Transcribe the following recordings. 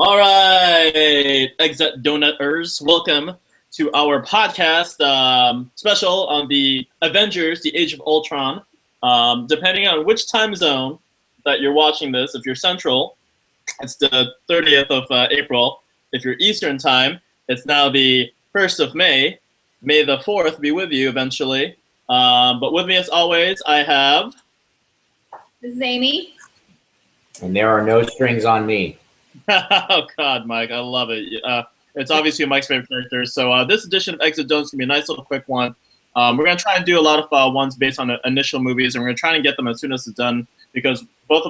All right, Exit Donuters, welcome to our podcast special on the Avengers, the Age of Ultron. Depending on which time zone that you're watching this, if you're Central, it's the 30th of April. If you're Eastern time, it's now the 1st of May. May the 4th be with you eventually. But with me as always, I have... This is Amy. And there are no strings on me. Oh God, Mike, I love it. It's obviously Mike's favorite character. So this edition of Exit Zone is gonna be a nice little quick one. We're gonna try and do a lot of ones based on initial movies, and we're gonna try and get them as soon as it's done because all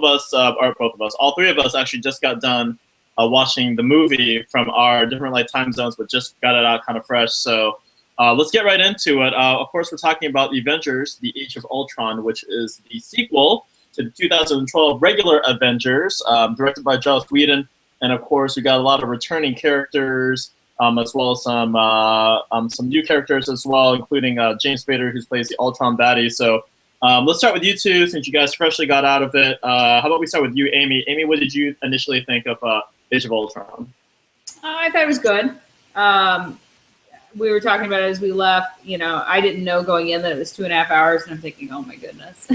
three of us actually just got done watching the movie from our different time zones, but just got it out kind of fresh. So let's get right into it. Of course, we're talking about the Avengers: The Age of Ultron, which is the sequel to the 2012 regular Avengers, directed by Joss Whedon. And of course, we got a lot of returning characters, as well as some new characters as well, including James Spader, who plays the Ultron baddie. So let's start with you two, since you guys freshly got out of it. How about we start with you, Amy? Amy, what did you initially think of Age of Ultron? I thought it was good. We were talking about it as we left. You know, I didn't know going in that it was 2.5 hours, and I'm thinking, oh my goodness.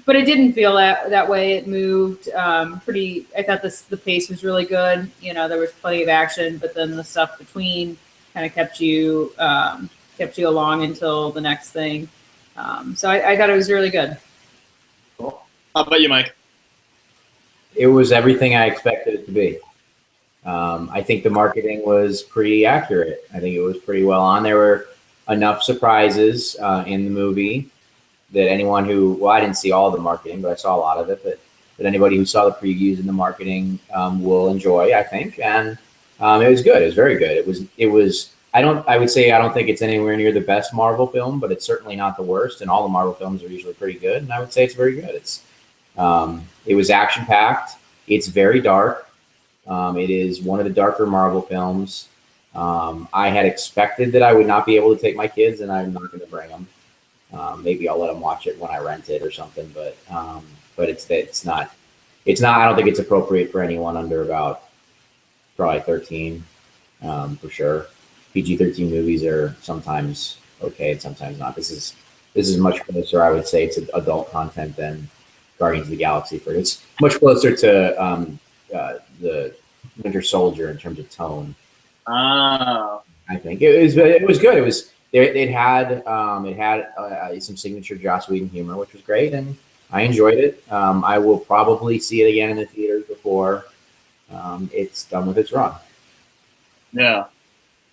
But it didn't feel that way. It moved pretty. I thought the pace was really good. You know, there was plenty of action, but then the stuff between kind of kept you along until the next thing. So I thought it was really good. Cool. How about you, Mike? It was everything I expected it to be. I think the marketing was pretty accurate. I think it was pretty well on. There were enough surprises in the movie that anyone who, well, I didn't see all the marketing, but I saw a lot of it, but anybody who saw the previews and the marketing will enjoy, I think. And it was good. It was very good. It was, I would say I don't think it's anywhere near the best Marvel film, but it's certainly not the worst. And all the Marvel films are usually pretty good. And I would say it's very good. It was action packed. It's very dark. It is one of the darker Marvel films. I had expected that I would not be able to take my kids, and I'm not going to bring them. Maybe I'll let them watch it when I rent it or something, but it's not. I don't think it's appropriate for anyone under about probably 13, for sure. PG-13 movies are sometimes okay and sometimes not. This is much closer, I would say, to adult content than Guardians of the Galaxy. It's much closer to the Winter Soldier in terms of tone. I think it was good. It had some signature Joss Whedon humor, which was great, and I enjoyed it. I will probably see it again in the theaters before it's done with its run. Yeah.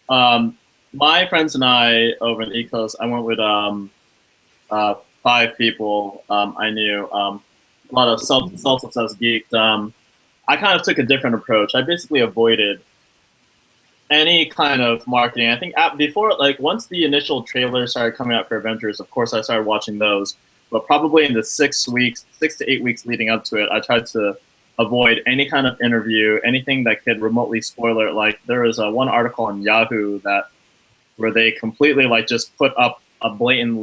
My friends and I over in the East Coast, I went with 5 people I knew. A lot of self-obsessed geeks. I kind of took a different approach. I basically avoided any kind of marketing. I think before, once the initial trailer started coming out for Avengers, of course I started watching those. But probably in the 6 to 8 weeks leading up to it, I tried to avoid any kind of interview, anything that could remotely spoil it. Like there was one article on Yahoo where they completely just put up a blatant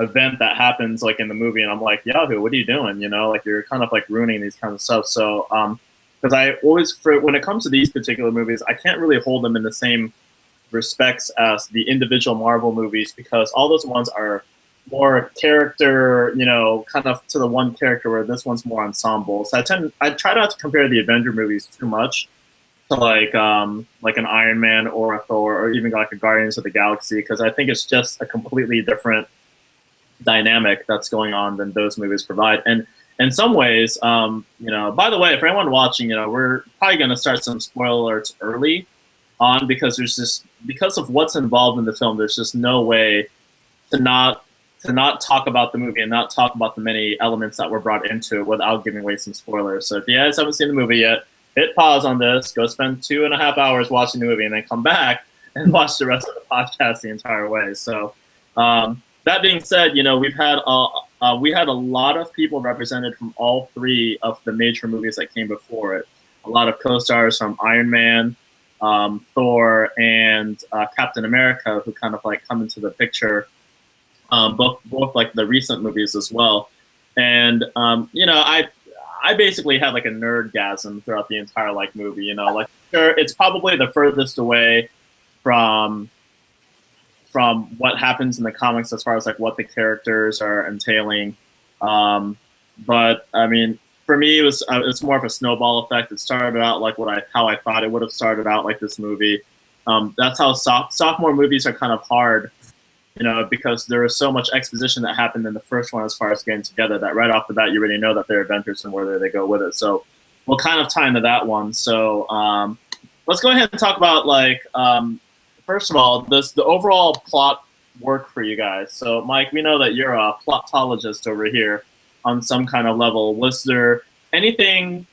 event that happens in the movie, and I'm like, Yahoo, what are you doing? You know, you're kind of ruining these kinds of stuff. So because I always, when it comes to these particular movies, I can't really hold them in the same respects as the individual Marvel movies, because all those ones are more character, kind of to the one character, where this one's more ensemble. So I try not to compare the Avenger movies too much to an Iron Man or a Thor or even a Guardians of the Galaxy, because I think it's just a completely different dynamic that's going on than those movies provide. And in some ways, by the way, for anyone watching, we're probably going to start some spoiler alerts early on, because because of what's involved in the film, there's just no way to not talk about the movie and not talk about the many elements that were brought into it without giving away some spoilers. So if you guys haven't seen the movie yet, hit pause on this, go spend 2.5 hours watching the movie, and then come back and watch the rest of the podcast the entire way. So that being said, we had a lot of people represented from all 3 of the major movies that came before it. A lot of co-stars from Iron Man, Thor, and Captain America, who kind of come into the picture. Both the recent movies as well. And I I basically had like a nerdgasm throughout the entire like movie. You know, like sure, it's probably the furthest away from what happens in the comics as far as like what the characters are entailing. But I mean, for me, it's more of a snowball effect. It started out like how I thought it would have started out, like this movie. That's how sophomore movies are kind of hard, you know, because there was so much exposition that happened in the first one as far as getting together that right off the bat you already know that they're Avengers and where they go with it. So we'll kind of tie into that one. So let's go ahead and talk about like first of all, the overall plot work for you guys. So Mike, we know that you're a plotologist over here on some kind of level. Was there anything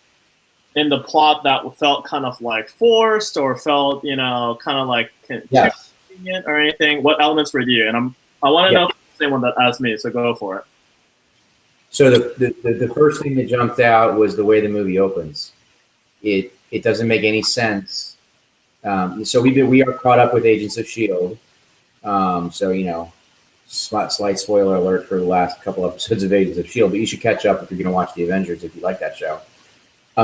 in the plot that felt kind of like forced or felt, you know, kind of like Yes. convenient or anything? What elements were you? And I want to know if it's the same one that asked me, so go for it. So the first thing that jumped out was the way the movie opens. It doesn't make any sense. So we are caught up with Agents of S.H.I.E.L.D. So, you know, slight spoiler alert for the last couple episodes of Agents of S.H.I.E.L.D., but you should catch up if you're going to watch the Avengers if you like that show.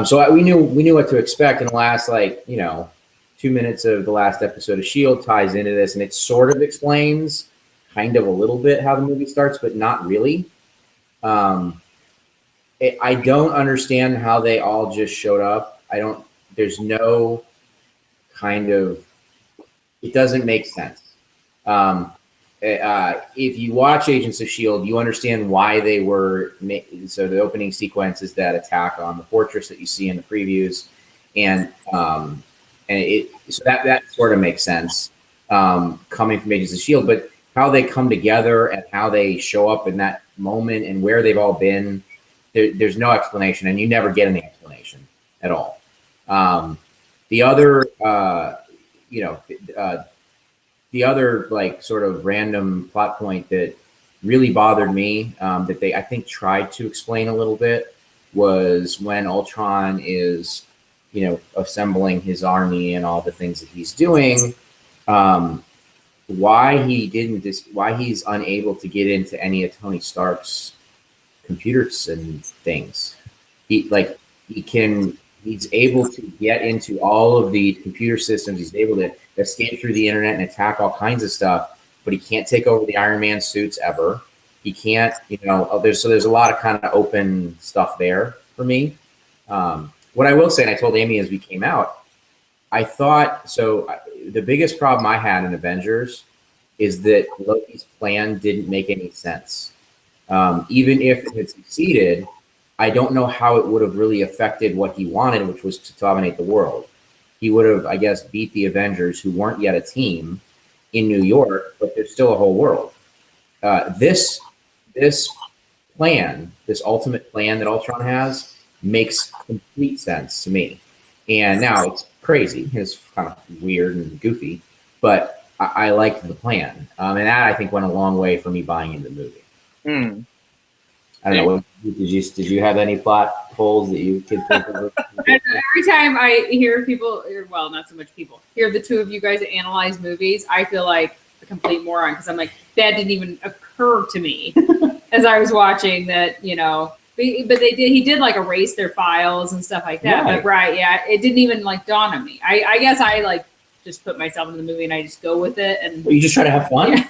So we knew what to expect in the last, like, you know, 2 minutes of the last episode of S.H.I.E.L.D. ties into this, and it sort of explains kind of a little bit how the movie starts, but not really. I don't understand how they all just showed up. There's no kind of, it doesn't make sense. If you watch Agents of S.H.I.E.L.D., you understand why they were, so the opening sequence is that attack on the fortress that you see in the previews. And so that sort of makes sense coming from Agents of S.H.I.E.L.D., but how they come together and how they show up in that moment and where they've all been, there's no explanation, and you never get any explanation at all. The other, the other like sort of random plot point that really bothered me, that they I think tried to explain a little bit, was when Ultron is, you know, assembling his army and all the things that he's doing. Why he's unable to get into any of Tony Stark's computers and things. He's able to get into all of the computer systems. He's able to escape through the internet and attack all kinds of stuff, but he can't take over the Iron Man suits ever. He can't, you know, there's a lot of kind of open stuff there for me. What I will say, and I told Amy as we came out, I thought, the biggest problem I had in Avengers is that Loki's plan didn't make any sense. Even if it had succeeded, I don't know how it would have really affected what he wanted, which was to dominate the world. He would have, I guess, beat the Avengers, who weren't yet a team, in New York, but there's still a whole world. This plan, this ultimate plan that Ultron has, makes complete sense to me. And now it's crazy. It's kind of weird and goofy, but I liked the plan. And that, I think, went a long way for me buying into the movie. I don't know. Did you have any plot holes that you could think of? Every time I hear people, well, not so much people, hear the two of you guys analyze movies, I feel like a complete moron, because I'm like, that didn't even occur to me as I was watching that, you know. But he did like erase their files and stuff like that. Right. But it didn't even like dawn on me. I guess I like just put myself in the movie and I just go with it. And you just try to have fun.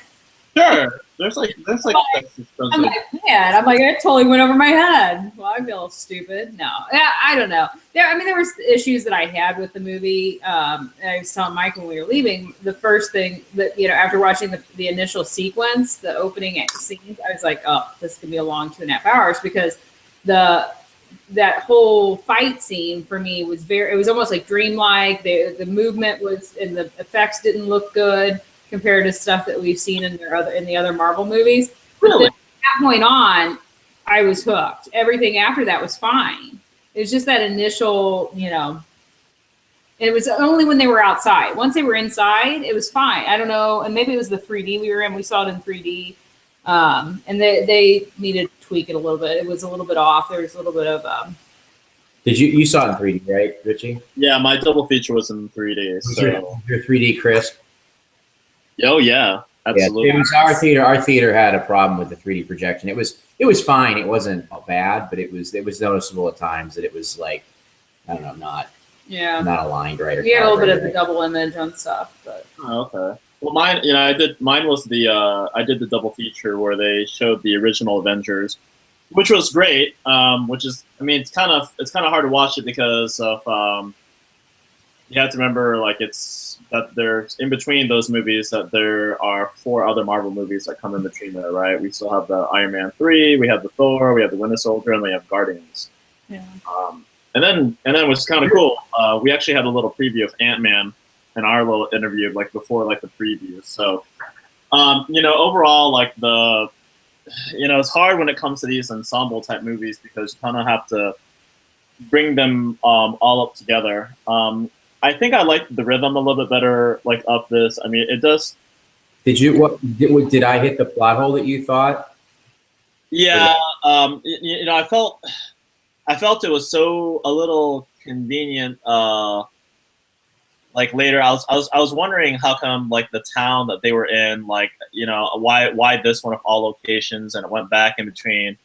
Yeah. Sure. There's like I'm like, man, I'm like, it totally went over my head. Well, I feel stupid. No, I don't know. There were issues that I had with the movie. I was telling Mike when we were leaving, the first thing that, you know, after watching the initial sequence, the opening scenes, I was like, oh, this could be a long 2.5 hours, because that whole fight scene for me was it was almost like dreamlike. The movement was, and the effects didn't look good compared to stuff that we've seen in the other Marvel movies. Really? But from that point on, I was hooked. Everything after that was fine. It was just that initial, you know, it was only when they were outside. Once they were inside, it was fine. I don't know, and maybe it was the 3D we were in. We saw it in 3D, and they needed to tweak it a little bit. It was a little bit off. There was a little bit of. Did you saw it in 3D, right, Ritchie? Yeah, my double feature was in 3D. So Your 3D crisp. Oh yeah. Absolutely. Yeah, it was our theater. Our theater had a problem with the 3D projection. It was fine. It wasn't bad, but it was noticeable at times that it was like, I don't know, not aligned right. Or we had a little bit of right. the double image on stuff, but Okay. Well, mine was I did the double feature where they showed the original Avengers, which was great. Which is, I mean, it's kind of hard to watch it because of you have to remember, like, it's that there's in between those movies that there are 4 other Marvel movies that come in between there, right? We still have the Iron Man 3, we have the Thor, we have the Winter Soldier, and we have Guardians. yeah. And then was kind of cool. We actually had a little preview of Ant-Man in our little interview, like before, like the preview. So, overall, like it's hard when it comes to these ensemble type movies because you kind of have to bring them all up together. I think I liked the rhythm a little bit better, like of this. I mean, it does. Did I hit the plot hole that you thought? Yeah. I felt it was so a little convenient. Like later, I was wondering how come like the town that they were in, like why this one of all locations, and it went back in between.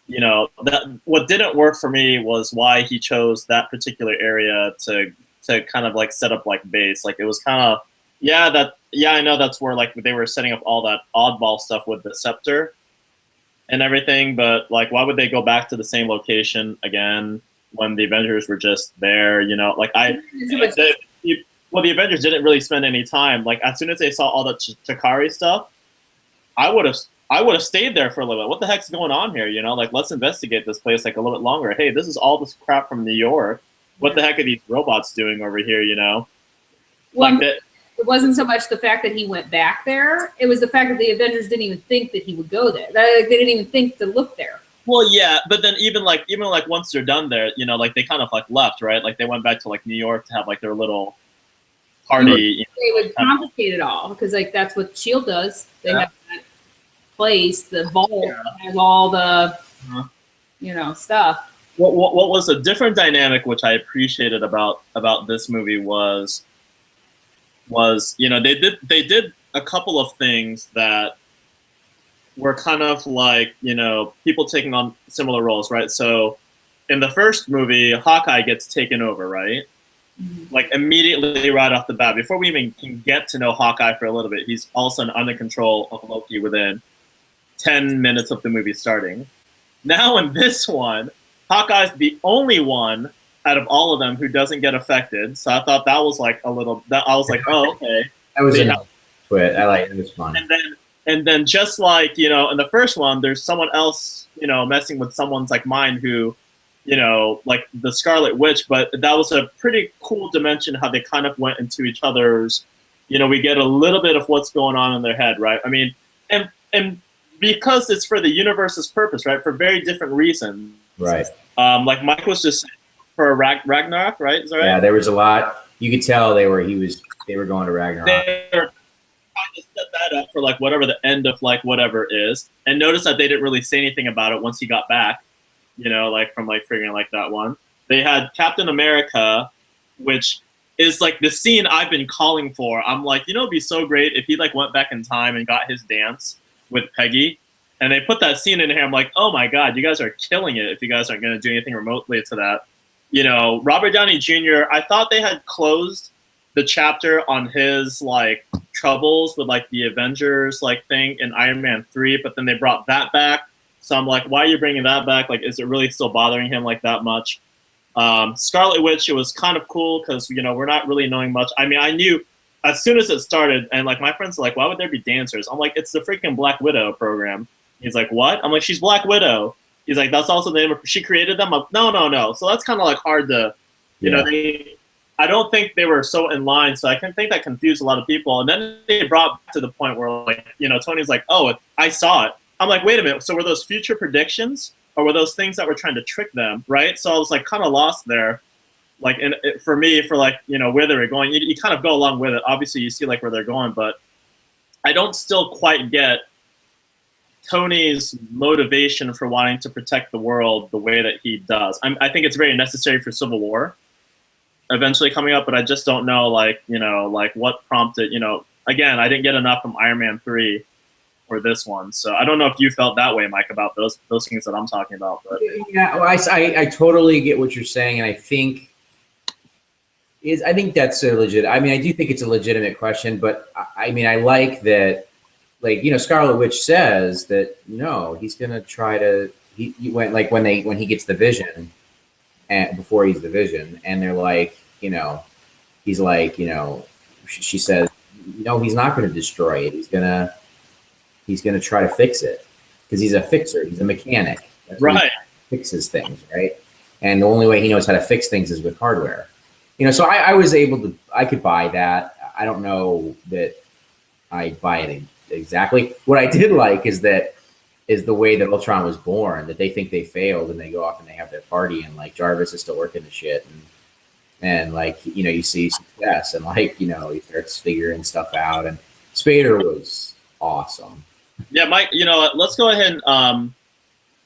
That what didn't work for me was why he chose that particular area to kind of like set up like base. Like it was kind of I know that's where like they were setting up all that oddball stuff with the scepter and everything, but like why would they go back to the same location again when the Avengers were just there? Like the Avengers didn't really spend any time. Like as soon as they saw all the Chitauri stuff, I would have stayed there for a little bit. What the heck's going on here? Like let's investigate this place like a little bit longer. Hey, this is all this crap from New York. What the heck are these robots doing over here? Well, like that. It wasn't so much the fact that he went back there. It was the fact that the Avengers didn't even think that he would go there. They didn't even think to look there. Well, yeah, but then even like once they're done there, like they kind of like left, right? Like they went back to like New York to have like their little party. They would confiscate it all because like that's what Shield does. They have that place, the vault has all the stuff. What was a different dynamic, which I appreciated about this movie was they did a couple of things that were kind of like people taking on similar roles, right? So in the first movie, Hawkeye gets taken over, right? Mm-hmm. Like immediately right off the bat, before we even can get to know Hawkeye for a little bit, he's all of a sudden under control of Loki within 10 minutes of the movie starting. Now in this one, Hawkeye's the only one out of all of them who doesn't get affected. So I thought that was like I was like, oh, okay. That was a twit. I like it. It was fun. And then just like, in the first one, there's someone else, messing with someone's like mind who, like the Scarlet Witch, but that was a pretty cool dimension how they kind of went into each other's, we get a little bit of what's going on in their head, right? I mean, and because it's for the universe's purpose, right? For very different reasons. Right. Like Mike was just for Ragnarok, right? Is that right? Yeah, there was a lot. You could tell they were going to Ragnarok. They were trying to set that up for like whatever the end of like whatever is. And notice that they didn't really say anything about it once he got back, like from like figuring like that one. They had Captain America, which is like the scene I've been calling for. I'm like, it'd be so great if he like went back in time and got his dance with Peggy. And they put that scene in here. I'm like, oh my God, you guys are killing it if you guys aren't going to do anything remotely to that. Robert Downey Jr., I thought they had closed the chapter on his like troubles with like the Avengers like thing in Iron Man 3, but then they brought that back. So I'm like, why are you bringing that back? Like, is it really still bothering him like that much? Scarlet Witch, it was kind of cool because, we're not really knowing much. I mean, I knew as soon as it started, and like my friends are like, why would there be dancers? I'm like, it's the freaking Black Widow program. He's like, what? I'm like, she's Black Widow. He's like, that's also the name of, she created them? I'm like, no. So that's kind of like hard to, I don't think they were so in line. So I can think that confused a lot of people. And then they brought to the point where like, Tony's like, oh, I saw it. I'm like, wait a minute. So were those future predictions or were those things that were trying to trick them? Right. So I was like kind of lost there. Like, for me, for like, where they were going, you kind of go along with it. Obviously you see like where they're going, but I don't still quite get Tony's motivation for wanting to protect the world the way that he does. I think it's very necessary for Civil War eventually coming up, but I just don't know, like, like what prompted, again, I didn't get enough from Iron Man 3 or this one. So I don't know if you felt that way, Mike, about those things that I'm talking about. But yeah, well, I totally get what you're saying, and I think that's a legit. I mean, I do think it's a legitimate question, but I mean, I like that. Like, you know, Scarlet Witch says that no, he's gonna try to. He went like when he gets the Vision, and before he's the Vision, and they're like, you know, he's like, you know, she says, no, he's not going to destroy it. He's gonna try to fix it because he's a fixer. He's a mechanic. That's right. He fixes things, right? And the only way he knows how to fix things is with hardware. You know, so I could buy that. I don't know that I buy it exactly. What I did like is the way that Ultron was born, that they think they failed and they go off and they have their party and like Jarvis is still working the shit and like, you know, you see success and like, you know, he starts figuring stuff out, and Spader was awesome. Yeah, Mike, you know, let's go ahead and,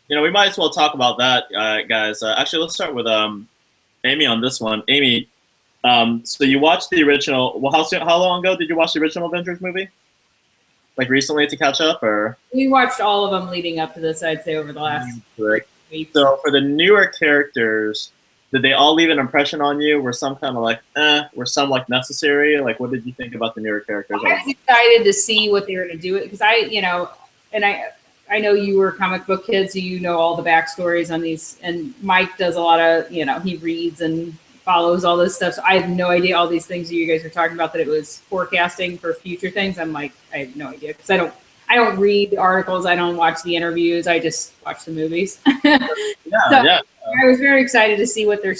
you know, we might as well talk about that, guys. Actually, let's start with Amy on this one. Amy, so you watched the original, well, how long ago did you watch the original Avengers movie? Like recently to catch up, or? We watched all of them leading up to this, I'd say, over the last week. So for the newer characters, did they all leave an impression on you? Were some kind of like, were some like necessary? Like, what did you think about the newer characters? I was excited to see what they were going to do, because you know, and I know you were comic book kids, so you know all the backstories on these, and Mike does a lot of, you know, he reads and follows all this stuff. So I have no idea all these things that you guys were talking about, that it was forecasting for future things. I'm like, I have no idea, because I don't read the articles. I don't watch the interviews. I just watch the movies. Yeah. I was very excited to see what their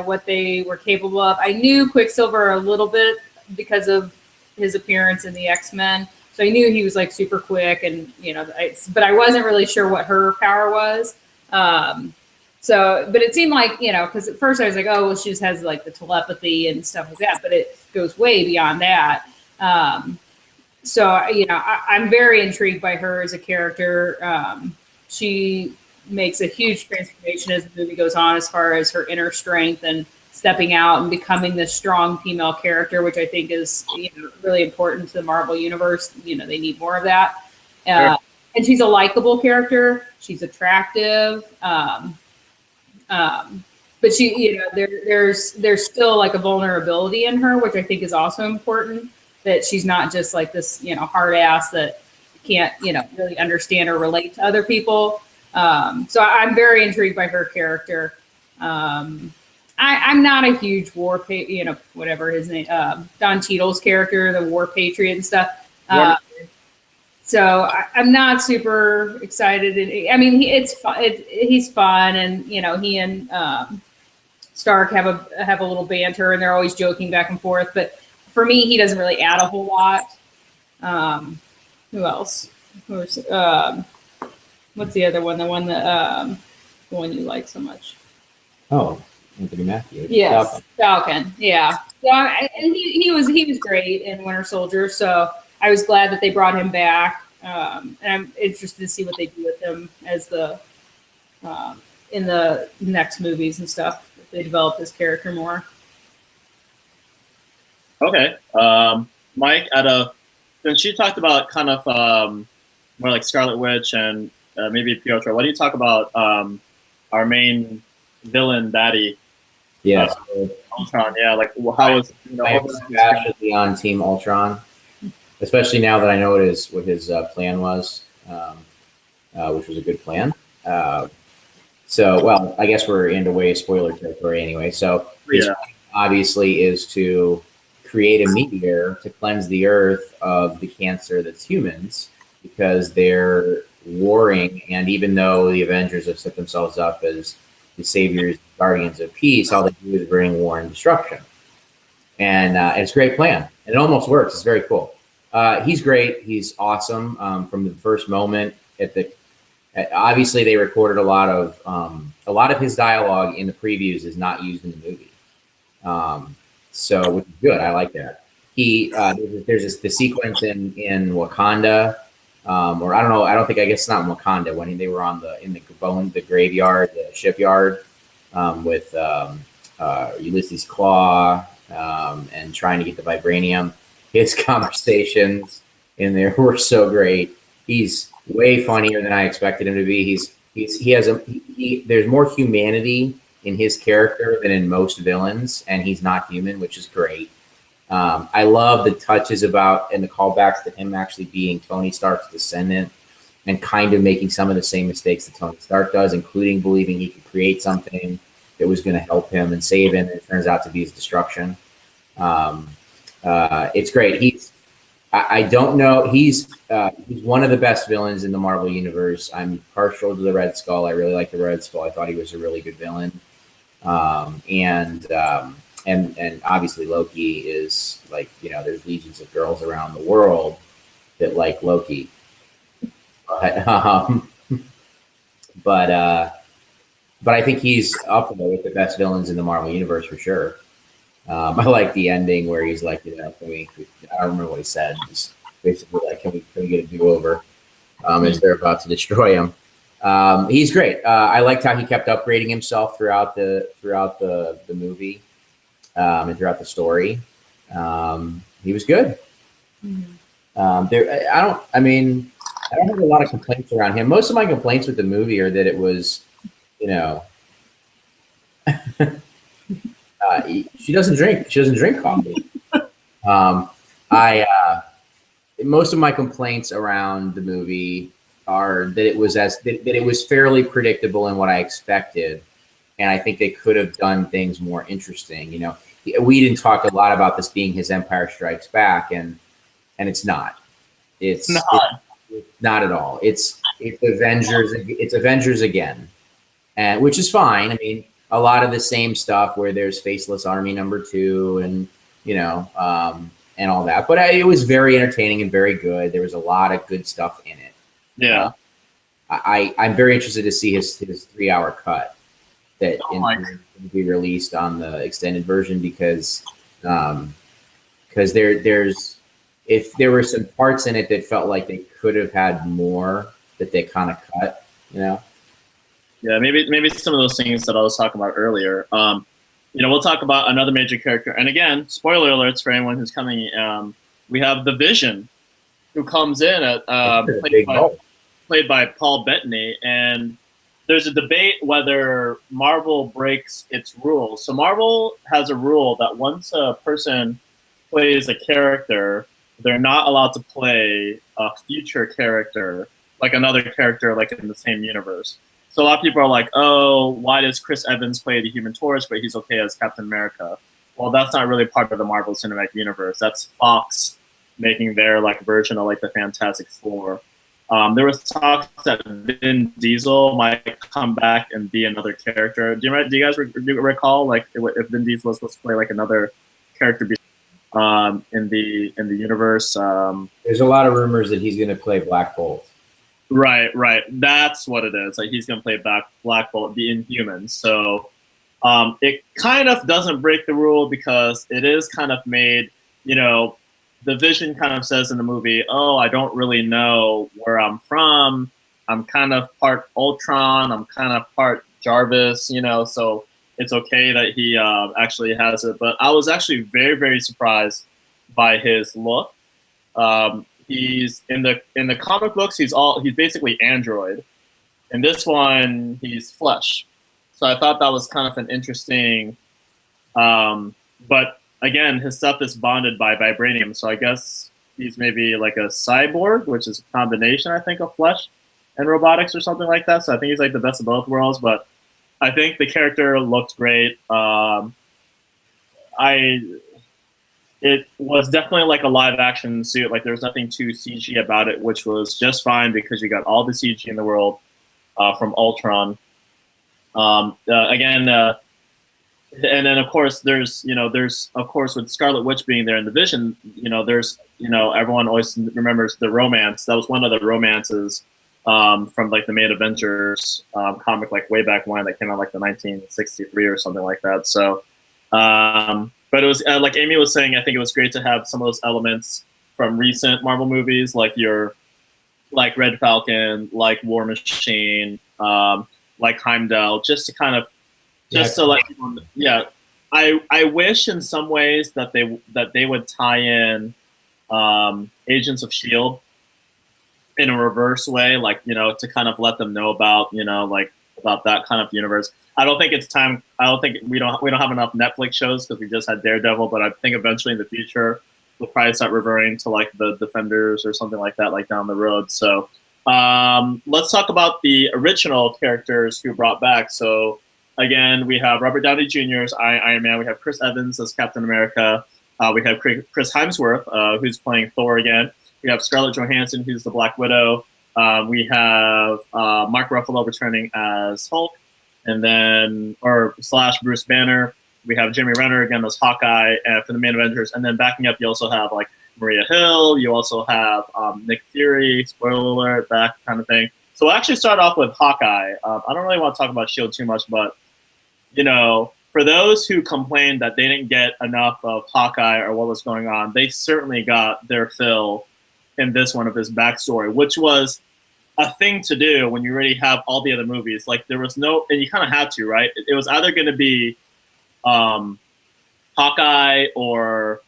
what they were capable of. I knew Quicksilver a little bit because of his appearance in the X-Men. So I knew he was like super quick, and you know, but I wasn't really sure what her power was. But it seemed like, you know, because at first I was like, oh, well, she just has like the telepathy and stuff like that, but it goes way beyond that. So, you know, I'm very intrigued by her as a character. She makes a huge transformation as the movie goes on, as far as her inner strength and stepping out and becoming this strong female character, which I think is, you know, really important to the Marvel universe. You know, they need more of that. Sure. And she's a likable character. She's attractive. But she, you know, there's still like a vulnerability in her, which I think is also important, that she's not just like this, you know, hard ass that can't, you know, really understand or relate to other people. So I'm very intrigued by her character. I'm not a huge whatever his name, Don Cheadle's character, the war patriot and stuff. So I'm not super excited. I mean, he's fun, and you know, he and Stark have a little banter, and they're always joking back and forth. But for me, he doesn't really add a whole lot. Who else? What's the other one? The one you like so much? Oh, Anthony Mackie. Yes, Falcon. Yeah. So and he was great in Winter Soldier. So I was glad that they brought him back, and I'm interested to see what they do with him as in the next movies and stuff. If they develop his character more. Okay, Mike. Since you talked about kind of more like Scarlet Witch and maybe Pietro, what do you talk about our main villain, Daddy? Yes, Ultron. Yeah, like how was I am passionately on Team Ultron, especially now that I know what his plan was, which was a good plan. So, well, I guess we're into way spoiler territory anyway. So, his plan obviously is to create a meteor to cleanse the Earth of the cancer that's humans, because they're warring. And even though the Avengers have set themselves up as the saviors, guardians of peace, all they do is bring war and destruction. And it's a great plan. And it almost works. It's very cool. He's great. He's awesome. From the first moment obviously they recorded a lot of his dialogue in the previews is not used in the movie. So, which is good. I like that. There's the sequence in Wakanda, or I don't know. I guess it's not in Wakanda, when they were in the graveyard, the shipyard, with Ulysses Claw, and trying to get the vibranium. His conversations in there were so great. He's way funnier than I expected him to be. There's more humanity in his character than in most villains, and he's not human, which is great. I love the touches about and the callbacks to him actually being Tony Stark's descendant and kind of making some of the same mistakes that Tony Stark does, including believing he could create something that was going to help him and save him, and it turns out to be his destruction. It's great. I don't know. He's one of the best villains in the Marvel universe. I'm partial to the Red Skull. I really like the Red Skull. I thought he was a really good villain. And obviously Loki is like, there's legions of girls around the world that like Loki. But I think he's up there with the best villains in the Marvel universe for sure. I like the ending where he's like, I don't remember what he said. He's basically like, can we get a do-over as they're about to destroy him. He's great. I liked how he kept upgrading himself throughout the movie and throughout the story. He was good. I don't have a lot of complaints around him. Most of my complaints with the movie are that it was, she doesn't drink coffee. Most of my complaints around the movie are that it was fairly predictable in what I expected, and I think they could have done things more interesting. We didn't talk a lot about this being his Empire Strikes Back, and it's not. It's not at all. It's Avengers. It's Avengers again, and which is fine. I mean, a lot of the same stuff where there's Faceless Army #2 and and all that. But it was very entertaining and very good. There was a lot of good stuff in it. Yeah. I'm very interested to see his 3-hour cut that will be released on the extended version because if there were some parts in it that felt like they could have had more that they kind of cut, Yeah, maybe some of those things that I was talking about earlier. We'll talk about another major character. And again, spoiler alerts for anyone who's coming. We have the Vision, who comes in at played by Paul Bettany, and there's a debate whether Marvel breaks its rules. So Marvel has a rule that once a person plays a character, they're not allowed to play a future character, like another character like in the same universe. So a lot of people are like, oh, why does Chris Evans play the Human Torch, but he's okay as Captain America? Well, that's not really part of the Marvel Cinematic Universe. That's Fox making their version of the Fantastic Four. There was talks that Vin Diesel might come back and be another character. Do you guys recall if Vin Diesel was supposed to play another character in the universe? There's a lot of rumors that he's going to play Black Bolt. Right. That's what it is. He's going to play Black Bolt, the Inhumans. So it kind of doesn't break the rule because it is kind of made, the Vision kind of says in the movie, oh, I don't really know where I'm from. I'm kind of part Ultron. I'm kind of part Jarvis, so it's okay that he actually has it. But I was actually very, very surprised by his look. He's in the comic books. He's basically android. In this one, he's flesh. So I thought that was kind of an interesting. But again, his stuff is bonded by vibranium. So I guess he's maybe like a cyborg, which is a combination, I think, of flesh and robotics or something like that. So I think he's the best of both worlds. But I think the character looked great. It was definitely a live action suit. There was nothing too CG about it, which was just fine because you got all the CG in the world from Ultron. And then of course there's of course with Scarlet Witch being there in the Vision, there's everyone always remembers the romance. That was one of the romances from the main Avengers comic way back when that came out the 1963 or something like that. So. But it was like Amy was saying, I think it was great to have some of those elements from recent Marvel movies, like Red Falcon, like War Machine, like Heimdall, just to kind of, I wish in some ways that they would tie in Agents of Shield in a reverse way, like, you know, to kind of let them know about, you know, like about that kind of universe. I don't think it's time. I don't think we don't have enough Netflix shows because we just had Daredevil, but I think eventually in the future we'll probably start reverting to like the Defenders or something like that, like down the road. So let's talk about the original characters who brought back. So again, we have Robert Downey Jr. as Iron Man. We have Chris Evans as Captain America. We have Chris Hemsworth, who's playing Thor again. We have Scarlett Johansson, who's the Black Widow. We have Mark Ruffalo returning as Hulk, and then / Bruce Banner. We have Jeremy Renner again as Hawkeye for the main Avengers, and then backing up, you also have like Maria Hill. You also have Nick Fury. Spoiler alert, that kind of thing. So we'll actually start off with Hawkeye. I don't really want to talk about Shield too much, but you know, for those who complained that they didn't get enough of Hawkeye or what was going on, they certainly got their fill in this one of his backstory, which was a thing to do when you already have all the other movies. Like there was no, and you kind of had to, right? It was either going to be Hawkeye or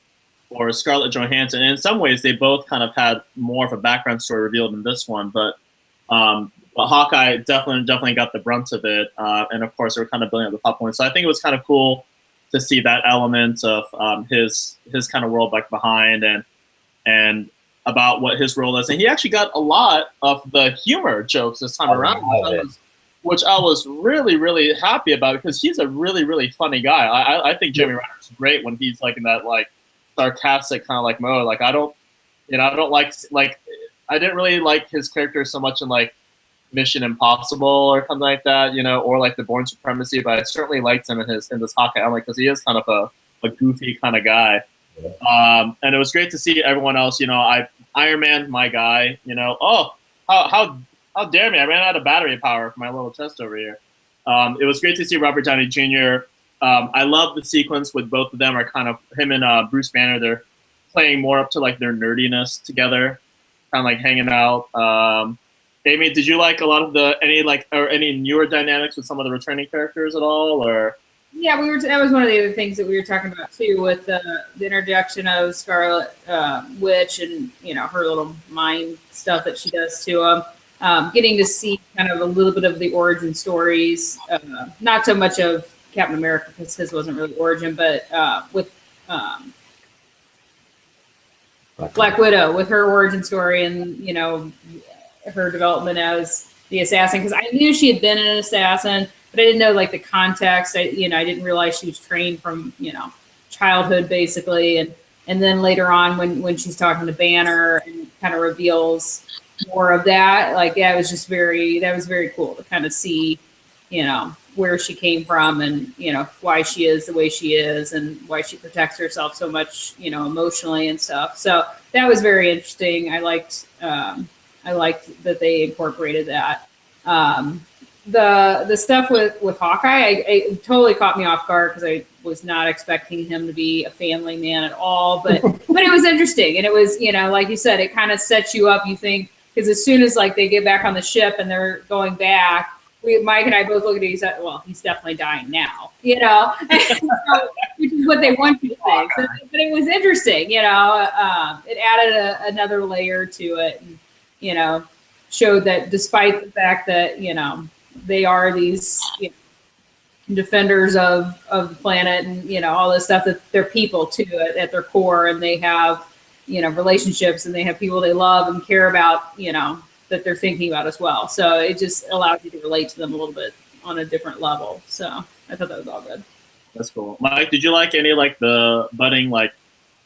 Scarlett Johansson. And in some ways, they both kind of had more of a background story revealed in this one, but Hawkeye definitely got the brunt of it. And of course, they were kind of building up the plot points. So I think it was kind of cool to see that element of his kind of world back behind and about what his role is. And he actually got a lot of the humor jokes this time around, which I was really, really happy about because he's a really, really funny guy. I think Jeremy Renner's great when he's like in that like sarcastic kind of like mode. Like I don't like I didn't really like his character so much in like Mission Impossible or something like that, you know, or like the Bourne Supremacy, but I certainly liked him in this Hawkeye element because he is kind of a goofy kind of guy. And it was great to see everyone else, you know, Iron Man's my guy, you know. Oh, how dare me? I ran out of battery power for my little chest over here. It was great to see Robert Downey Jr. I love the sequence with both of them are kind of him and Bruce Banner. They're playing more up to like their nerdiness together, kind of like hanging out. Amy, did you like a lot of any newer dynamics with some of the returning characters at all, or? Yeah, that was one of the other things that we were talking about too, with the introduction of Scarlet Witch and you know her little mind stuff that she does to him. Getting to see kind of a little bit of the origin stories, not so much of Captain America because his wasn't really origin, but with Black Widow, with her origin story and you know her development as the assassin. Because I knew she had been an assassin, but I didn't know like the context. I didn't realize she was trained from, you know, childhood basically. And then later on when she's talking to Banner and kind of reveals more of that, like, yeah, that was very cool to kind of see, you know, where she came from and, you know, why she is the way she is and why she protects herself so much, you know, emotionally and stuff. So that was very interesting. I liked that they incorporated that. The stuff with Hawkeye, it totally caught me off guard because I was not expecting him to be a family man at all. But but it was interesting, and it was, you know, like you said, it kind of sets you up. You think because as soon as like they get back on the ship and they're going back, Mike and I both look at it. He said, "Well, he's definitely dying now," you know, so, which is what they want you to think. So, but it was interesting, you know. It added another layer to it, and you know, showed that despite the fact that you know they are these defenders of the planet and you know all this stuff, that they're people too at their core, and they have you know relationships and they have people they love and care about, you know, that they're thinking about as well. So it just allows you to relate to them a little bit on a different level. So I thought that was all good. That's cool. Mike, did you like any like the budding like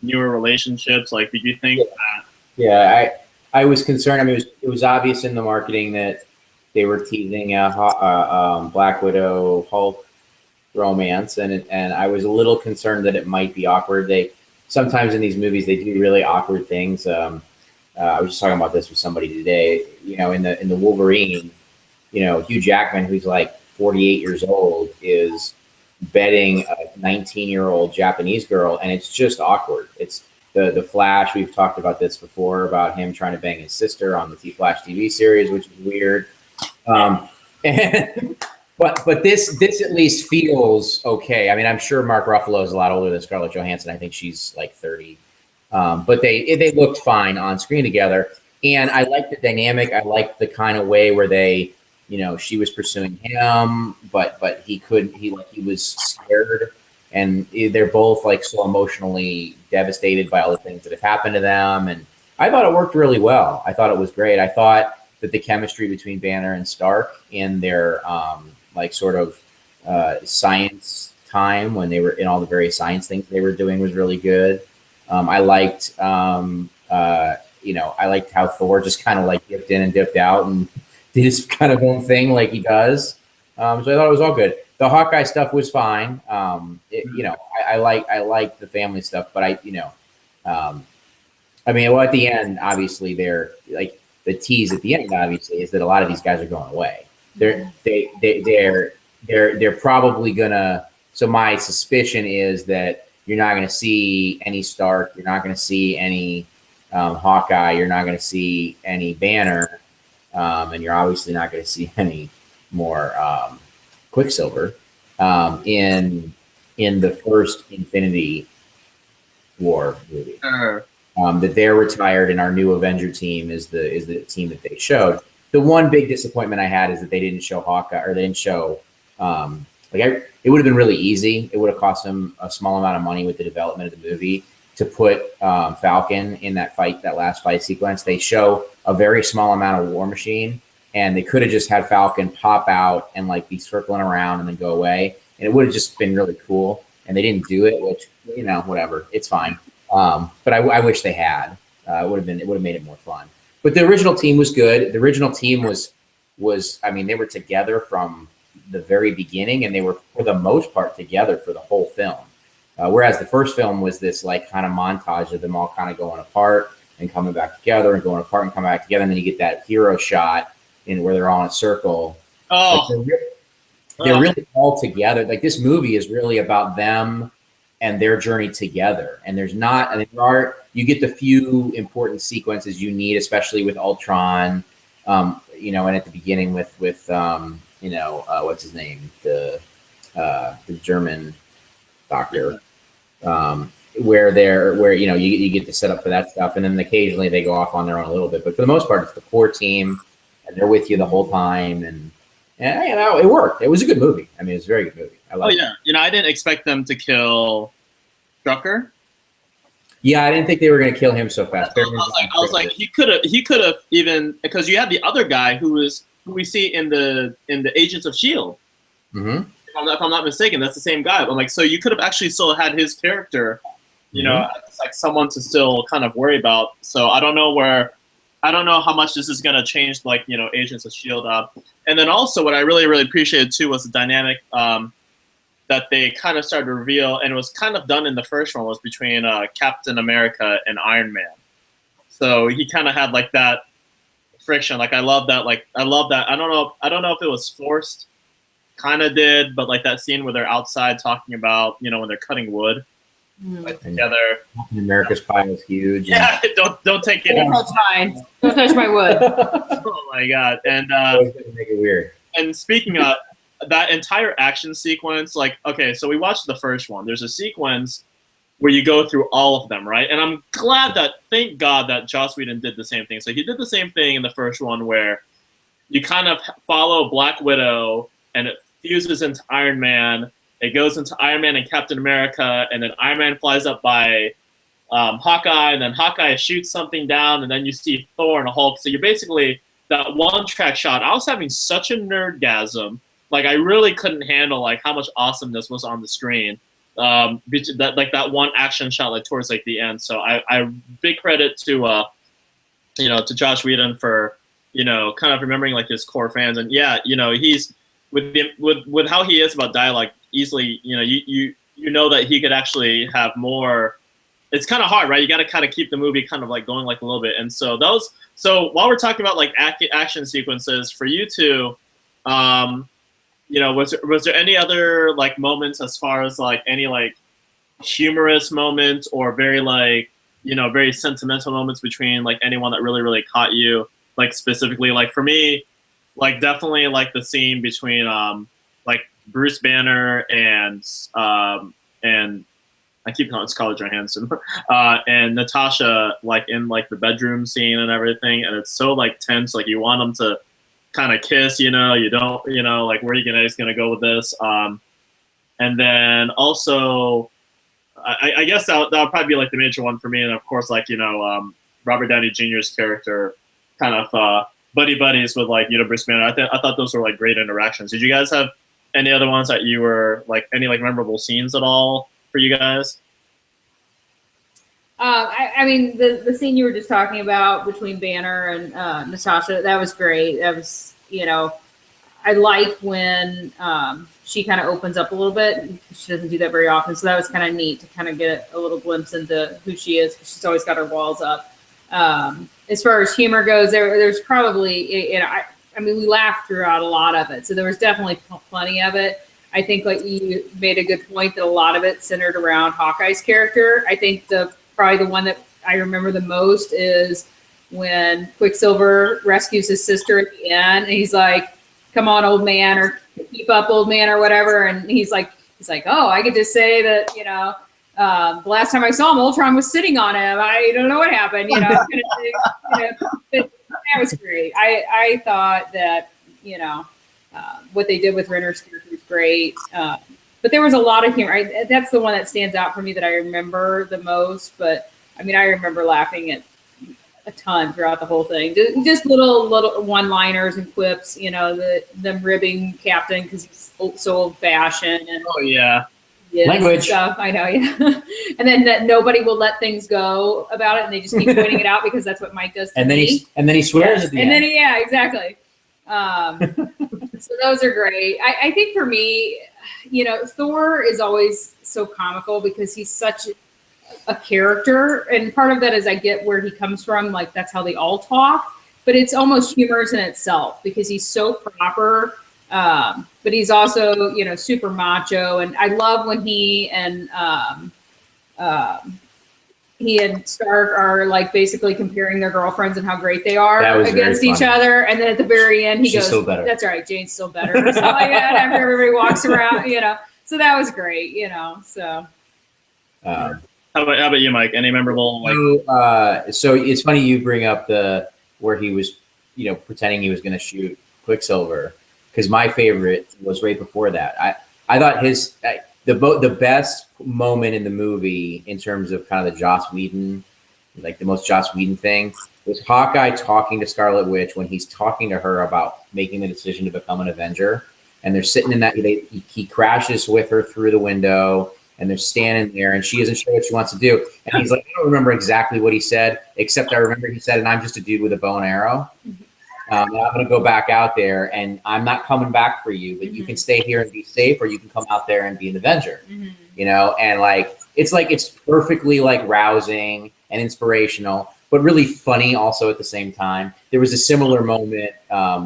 newer relationships? Like, did you think that? Yeah, I was concerned. I mean, it was obvious in the marketing that they were teasing a Black Widow Hulk romance, and I was a little concerned that it might be awkward. They sometimes in these movies they do really awkward things. I was just talking about this with somebody today. You know, in the Wolverine, you know, Hugh Jackman, who's like 48 years old, is betting a 19-year-old Japanese girl, and it's just awkward. It's the Flash. We've talked about this before about him trying to bang his sister on the Flash TV series, which is weird. But this at least feels okay. I mean, I'm sure Mark Ruffalo is a lot older than Scarlett Johansson. I think she's like 30, But they looked fine on screen together. And I liked the dynamic. I liked the kind of way where they, she was pursuing him, but he couldn't. He was scared, and they're both like so emotionally devastated by all the things that have happened to them. And I thought it worked really well. I thought it was great. I thought that the chemistry between Banner and Stark in their like sort of science time when they were in all the various science things they were doing was really good. I liked I liked how Thor just kind of like dipped in and dipped out and did his kind of own thing like he does. So I thought it was all good. The Hawkeye stuff was fine. I like the family stuff, but at the end, obviously, they're like the tease at the end. Obviously, is that a lot of these guys are going away. They're probably gonna. So my suspicion is that you're not going to see any Stark. You're not going to see any Hawkeye. You're not going to see any Banner, and you're obviously not going to see any more Quicksilver in the first Infinity War movie. That they're retired, and our new Avenger team is the team that they showed. The one big disappointment I had is that they didn't show Hawkeye, or they didn't show it would have been really easy. It would have cost them a small amount of money with the development of the movie to put Falcon in that last fight sequence. They show a very small amount of War Machine, and they could have just had Falcon pop out and like be circling around and then go away, and it would have just been really cool. And they didn't do it, which whatever, it's fine. But I wish they had. It would have made it more fun. But the original team was good. The original team was they were together from the very beginning, and they were for the most part together for the whole film. Whereas the first film was this like kind of montage of them all kind of going apart and coming back together and going apart and coming back together, and then you get that hero shot where they're all in a circle. Oh, they're really all together. Like this movie is really about them and their journey together. And you get the few important sequences you need, especially with Ultron, and at the beginning with what's his name? The German doctor, where you get to set up for that stuff. And then occasionally they go off on their own a little bit, but for the most part, it's the core team and they're with you the whole time. And it worked. It was a good movie. I mean, it was a very good movie. I loved it. I didn't expect them to kill Strucker. Yeah, I didn't think they were going to kill him so fast. I was like, he could have even, because you had the other guy who we see in the Agents of S.H.I.E.L.D. Mm-hmm. If I'm not mistaken, that's the same guy. I'm like, so you could have actually still had his character, it's like someone to still kind of worry about. So I don't know how much this is going to change, Agents of S.H.I.E.L.D. And then also what I really, really appreciated too was the dynamic that they kind of started to reveal, and it was kind of done in the first one, was between Captain America and Iron Man. So he kind of had like that friction. Like I love that. I don't know if it was forced. Kind of did, but like that scene where they're outside talking about, when they're cutting wood, like together. America's pie is huge. Yeah, don't take it. Don't touch mine. Don't touch my wood. Oh my god! And make it weird. And speaking of that entire action sequence, so we watched the first one. There's a sequence where you go through all of them, right? And I'm thank God that Joss Whedon did the same thing. So he did the same thing in the first one where you kind of follow Black Widow and it fuses into Iron Man. It goes into Iron Man and Captain America, and then Iron Man flies up by Hawkeye, and then Hawkeye shoots something down, and then you see Thor and a Hulk. So you're basically that one-track shot. I was having such a nerdgasm. Like I really couldn't handle how much awesomeness was on the screen. That one action shot towards the end. So I big credit to to Joss Whedon for kind of remembering his core fans. And he's with how he is about dialogue, easily you know that he could actually have more. It's kind of hard, right? You got to kind of keep the movie kind of going a little bit. And so while we're talking about action sequences, for you two, was there any other moments as far as any humorous moments or very very sentimental moments between anyone that really, really caught you, specifically? For me, definitely the scene between Bruce Banner and I keep calling it Scarlett Johansson, and Natasha, like in like the bedroom scene and everything, and it's so like tense. Like you want them to kind of kiss, you know, you don't, you know, like where are you gonna go with this? And then also, I guess that would probably be like the major one for me, and of course, like you know, Robert Downey Jr.'s character, kind of buddies with like Bruce Banner. I thought those were like great interactions. Did you guys have any other ones that you were like any like memorable scenes at all for you guys? I mean, the scene you were just talking about between Banner and Natasha, that was great. That was, you know, I like when she kind of opens up a little bit. She doesn't do that very often, so that was kind of neat to kind of get a little glimpse into who she is, because she's always got her walls up. As far as humor goes, there's probably, you know, I mean, we laughed throughout a lot of it, so there was definitely plenty of it. I think, like you made a good point, that a lot of it centered around Hawkeye's character. I think probably the one that I remember the most is when Quicksilver rescues his sister at the end, and he's like, "Come on, old man," or "Keep up, old man," or whatever, and he's like, "Oh, I could just say that, you know, the last time I saw him, Ultron was sitting on him. I don't know what happened," you know. That was great. I thought that, you know, what they did with Renner's character was great. But there was a lot of humor. That's the one that stands out for me that I remember the most. But I mean, I remember laughing at a ton throughout the whole thing. Just little one-liners and quips. You know, them ribbing Captain because he's so old-fashioned. And oh yeah, language stuff. I know, yeah. And then that nobody will let things go about it, and they just keep pointing it out because that's what Mike does. And then he swears at the end. And then yeah, exactly. So those are great. I think for me, you know, Thor is always so comical because he's such a character, and part of that is I get where he comes from, like that's how they all talk, but it's almost humorous in itself because he's so proper, but he's also, you know, super macho. And I love when he and Stark are like basically comparing their girlfriends and how great they are against each other. And then at the very end, he goes, still better. "That's right, Jane's still better," or something like that. After everybody walks around, you know. So that was great, you know. So. How about you, Mike? Any memorable? Like... So it's funny you bring up where he was, you know, pretending he was going to shoot Quicksilver, because my favorite was right before that. I thought the best moment in the movie in terms of kind of the Joss Whedon, like the most Joss Whedon thing, was Hawkeye talking to Scarlet Witch when he's talking to her about making the decision to become an Avenger, and they're sitting in that. He crashes with her through the window. And they're standing there, and she isn't sure what she wants to do. And he's like, I don't remember exactly what he said, except I remember he said, "And I'm just a dude with a bow and arrow. I'm going to go back out there, and I'm not coming back for you, but you can stay here and be safe, or you can come out there and be an Avenger." You know, and it's perfectly like rousing and inspirational, but really funny also at the same time. There was a similar moment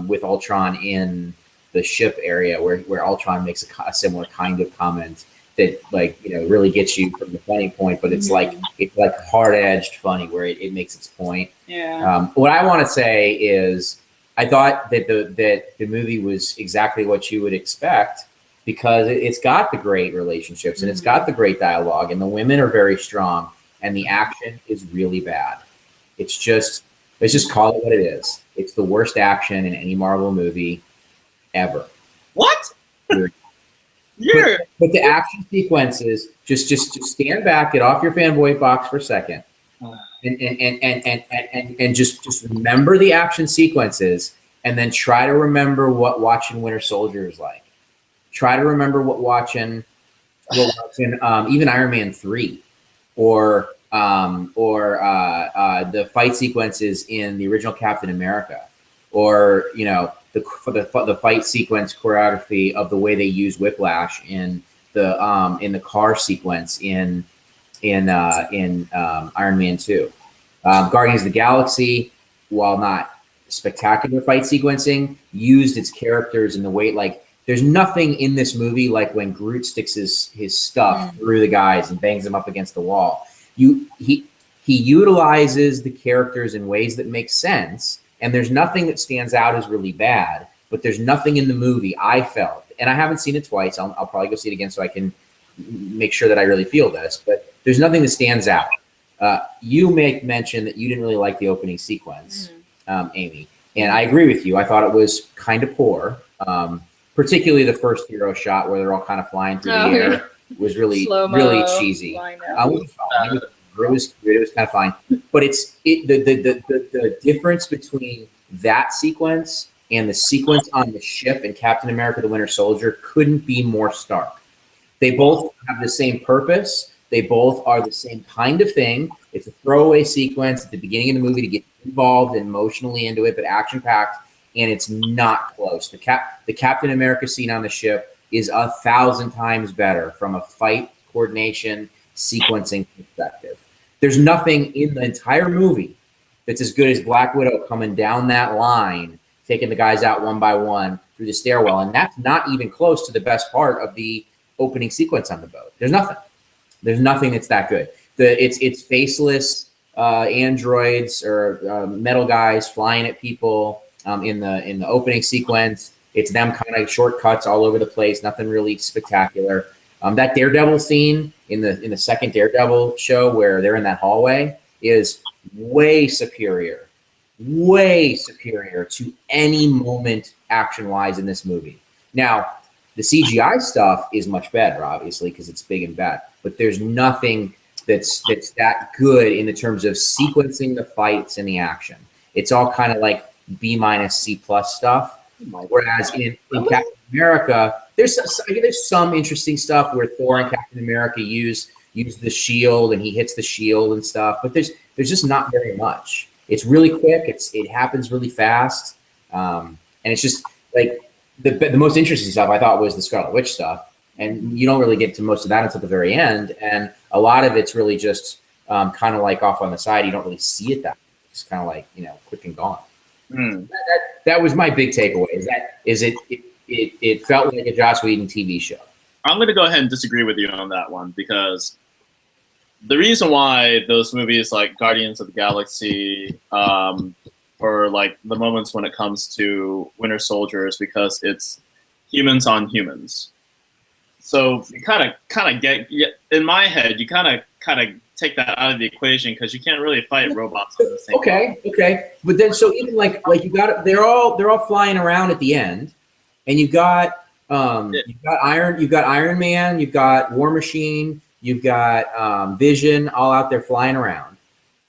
with Ultron in the ship area where Ultron makes a similar kind of comment that, like, you know, really gets you from the funny point, but it's like hard-edged funny where it makes its point. Yeah. What I want to say is I thought that the movie was exactly what you would expect, because it's got the great relationships and it's got the great dialogue, and the women are very strong, and the action is really bad. Let's just call it what it is. It's the worst action in any Marvel movie ever. What? But the action sequences, just stand back, get off your fanboy box for a second, and just remember the action sequences, and then try to remember what watching Winter Soldier is like. Try to remember what watching even Iron Man 3, or the fight sequences in the original Captain America, or, you know, the fight sequence choreography of the way they use Whiplash in the car sequence in Iron Man 2. Guardians of the Galaxy, while not spectacular fight sequencing, used its characters in the way, like, there's nothing in this movie like when Groot sticks his stuff through the guys and bangs them up against the wall. He utilizes the characters in ways that make sense. And there's nothing that stands out as really bad, but there's nothing in the movie I felt, and I haven't seen it twice. I'll probably go see it again so I can make sure that I really feel this. But there's nothing that stands out. You make mention that you didn't really like the opening sequence, Amy, and I agree with you. I thought it was kind of poor, particularly the first hero shot where they're all kind of flying through the air was really really cheesy. It was kind of fine, but the difference between that sequence and the sequence on the ship in Captain America: The Winter Soldier couldn't be more stark. They both have the same purpose. They both are the same kind of thing. It's a throwaway sequence at the beginning of the movie to get involved emotionally into it, but action-packed, and it's not close. The Captain America scene on the ship is 1,000 times better from a fight, coordination, sequencing perspective. There's nothing in the entire movie that's as good as Black Widow coming down that line, taking the guys out one by one through the stairwell, and that's not even close to the best part of the opening sequence on the boat. There's nothing. There's nothing that's that good. It's faceless androids or metal guys flying at people in the opening sequence. It's them kind of shortcuts all over the place. Nothing really spectacular. That Daredevil scene in the second Daredevil show where they're in that hallway is way superior to any moment action-wise in this movie. Now, the CGI stuff is much better, obviously, because it's big and bad. But there's nothing that's that good in the terms of sequencing the fights and the action. It's all kind of like B minus C plus stuff. Whereas in Captain America, there's some interesting stuff where Thor and Captain America use the shield and he hits the shield and stuff. But there's just not very much. It's really quick. It happens really fast, and it's just like. The most interesting stuff I thought was the Scarlet Witch stuff, and you don't really get to most of that until the very end, and a lot of it's really just kind of like off on the side. You don't really see it that much. It's kind of like, quick and gone. That was my big takeaway. It felt like a Joss Whedon TV show. I'm going to go ahead and disagree with you on that one, because the reason why those movies like Guardians of the Galaxy, or like the moments when it comes to Winter Soldier, is because it's humans on humans. So you kind of get, in my head, you kind of take that out of the equation, because you can't really fight robots on the same Okay. But then, so even like you got, they're all flying around at the end, and you've got Iron Man, you've got War Machine, you've got Vision, all out there flying around.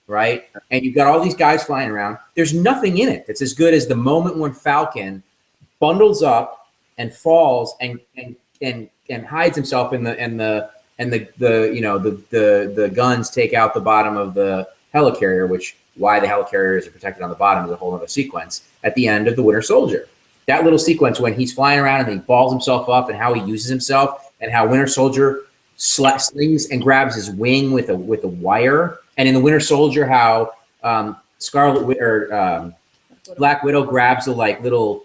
Right? And you've got all these guys flying around. There's nothing in it that's as good as the moment when Falcon bundles up and falls and hides himself in the guns take out the bottom of the helicarrier, which why the helicarriers are protected on the bottom is a whole other sequence at the end of the Winter Soldier. That little sequence when he's flying around and he balls himself up and how he uses himself and how Winter Soldier slings and grabs his wing with a wire. And in the Winter Soldier, how Black Widow grabs the little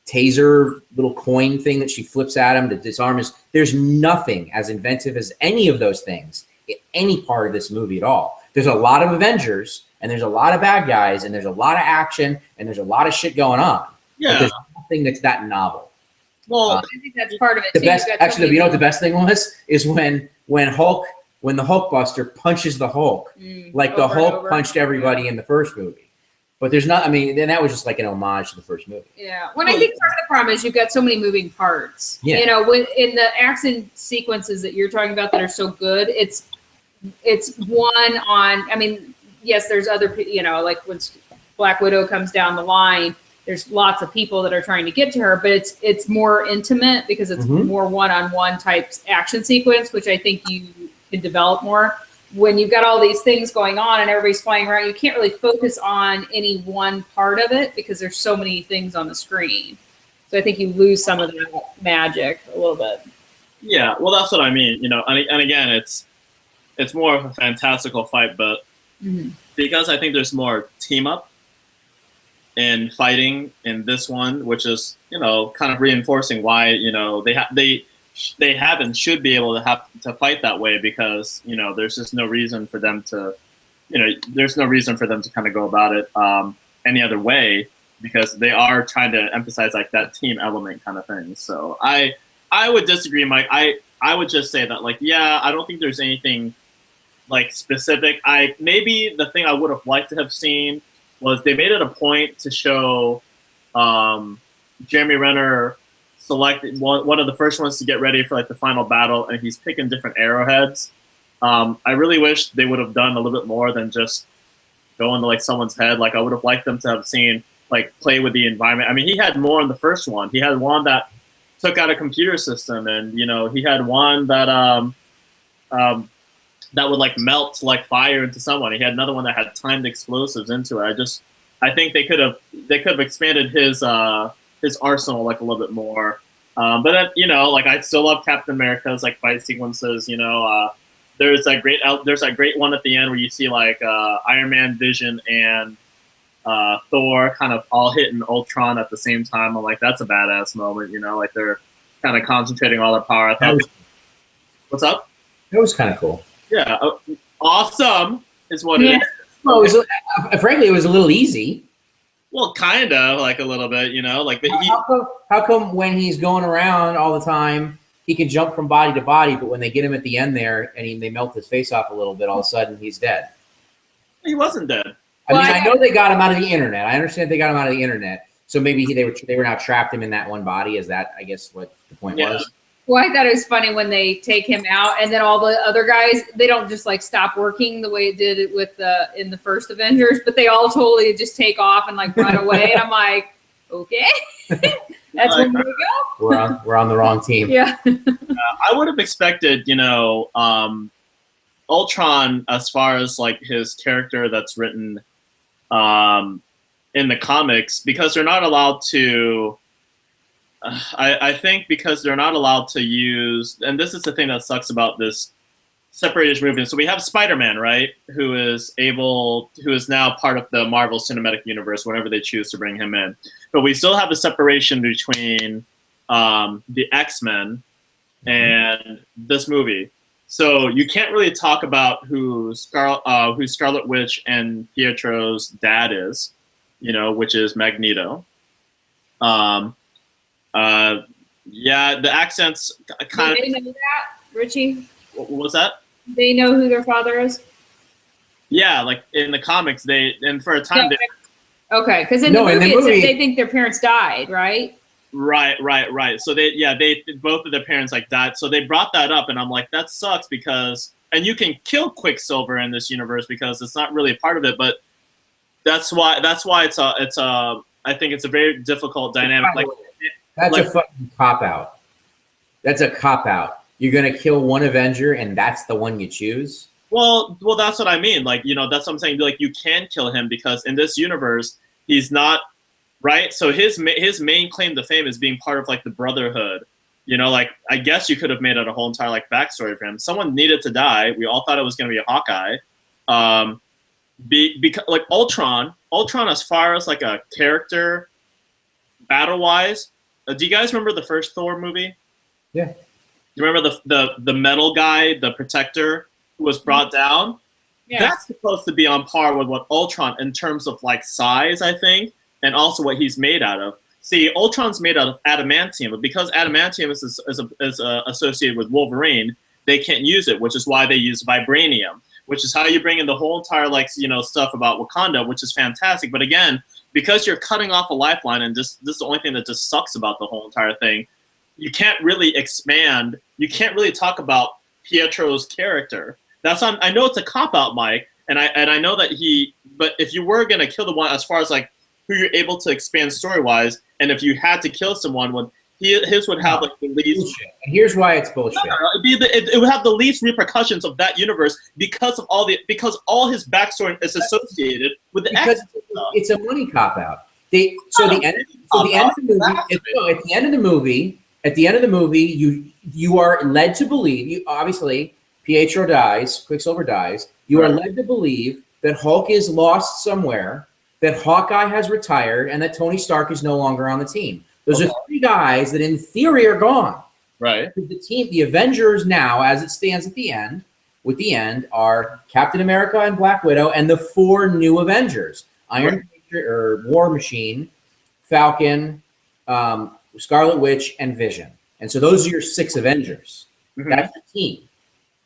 taser, little coin thing that she flips at him to disarm his. There's nothing as inventive as any of those things in any part of this movie at all. There's a lot of Avengers, and there's a lot of bad guys, and there's a lot of action, and there's a lot of shit going on. Yeah. But there's nothing that's that novel. Well, I think that's part of it. The best, actually, you know what the best thing was is when the Hulkbuster punches the Hulk, like the Hulk punched everybody in the first movie. But there's not, then that was just like an homage to the first movie. Yeah. When I think part of the problem is you've got so many moving parts. Yeah. When in the action sequences that you're talking about that are so good, it's one on, yes, there's other, like when Black Widow comes down the line, there's lots of people that are trying to get to her, but it's more intimate because it's more one-on-one type action sequence, which I think you can develop more. When you've got all these things going on and everybody's flying around, you can't really focus on any one part of it because there's so many things on the screen. So I think you lose some of that magic a little bit. Yeah, well, that's what I mean. And again, it's more of a fantastical fight, but because I think there's more team up in fighting in this one, which is kind of reinforcing why they have and should be able to have to fight that way, because there's just no reason for them to kind of go about it any other way, because they are trying to emphasize like that team element kind of thing. So I would disagree, Mike. I would just say that I don't think there's anything like specific. Maybe the thing I would have liked to have seen was they made it a point to show Jeremy Renner selected one of the first ones to get ready for like the final battle, and he's picking different arrowheads. I really wish they would have done a little bit more than just go into like someone's head. Like I would have liked them to have seen like play with the environment. I mean, he had more in the first one. He had one that took out a computer system, and he had one that that would like melt like fire into someone. He had another one that had timed explosives into it. I think they could have expanded his arsenal like a little bit more. But then, like I still love Captain America's like fight sequences. There's that great one at the end where you see like Iron Man, Vision, and Thor kind of all hitting Ultron at the same time. I'm like, that's a badass moment. Like they're kind of concentrating all their power. What's up? That was kind of cool. Yeah, awesome is what it is. Well, frankly, it was a little easy. Well, kind of, like a little bit, like how come when he's going around all the time, he can jump from body to body, but when they get him at the end there and they melt his face off a little bit, all of a sudden he's dead? He wasn't dead. I know they got him out of the internet. I understand they got him out of the internet, so maybe they were now trapped him in that one body. Is that, I guess, what the point was? Well, I thought it was funny when they take him out, and then all the other guys, they don't just like stop working the way it did it with in the first Avengers, but they all totally just take off and like run away. And I'm like, okay, that's when we go. We're on the wrong team. Yeah. I would have expected, Ultron, as far as like his character that's written in the comics, because they're not allowed to. I think because they're not allowed to use, and this is the thing that sucks about this separated movement. So we have Spider-Man, right, who is now part of the Marvel Cinematic Universe whenever they choose to bring him in. But we still have a separation between the X-Men and this movie. So you can't really talk about who Scarlet Witch and Pietro's dad is, which is Magneto. Yeah, the accents kind of. Do they know that, Ritchie? What was that? They know who their father is? Yeah, like in the comics, and for a time. Okay, because in the movie, they think their parents died, right? Right. So they both of their parents like died. So they brought that up, and I'm like, that sucks because, and you can kill Quicksilver in this universe because it's not really a part of it, but that's why it's I think it's a very difficult dynamic. Like. That's a fucking cop-out. That's a cop-out. You're going to kill one Avenger, and that's the one you choose? Well, that's what I mean. Like, that's what I'm saying. Like, you can kill him because in this universe, he's not, right? So his main claim to fame is being part of, like, the Brotherhood. Like, I guess you could have made it a whole entire, like, backstory for him. Someone needed to die. We all thought it was going to be a Hawkeye. Because, like, Ultron, as far as, like, a character, battle-wise, do you guys remember the first Thor movie? Yeah. You remember the metal guy, the Protector, who was brought down? Yeah. That's supposed to be on par with what Ultron in terms of like size, I think, and also what he's made out of. See, Ultron's made out of adamantium, but because adamantium is associated with Wolverine, they can't use it, which is why they use vibranium, which is how you bring in the whole entire stuff about Wakanda, which is fantastic. But again, because you're cutting off a lifeline, and this is the only thing that just sucks about the whole entire thing, you can't really expand. You can't really talk about Pietro's character. I know it's a cop-out, Mike, and I know that but if you were going to kill the one, as far as like who you're able to expand story-wise, and if you had to kill someone, his would have like the least. Bullshit. And here's why it's bullshit. It would have the least repercussions of that universe because all his backstory is associated with the X. It's a money cop out. At the end of the movie, you are led to believe. Obviously, Pietro dies, Quicksilver dies. You are led to believe that Hulk is lost somewhere, that Hawkeye has retired, and that Tony Stark is no longer on the team. Those are three guys that, in theory, are gone. Right. The Avengers now, as it stands at the end, are Captain America and Black Widow, and the four new Avengers: Iron or War Machine, Falcon, Scarlet Witch, and Vision. And so those are your six Avengers. Mm-hmm. That's the team.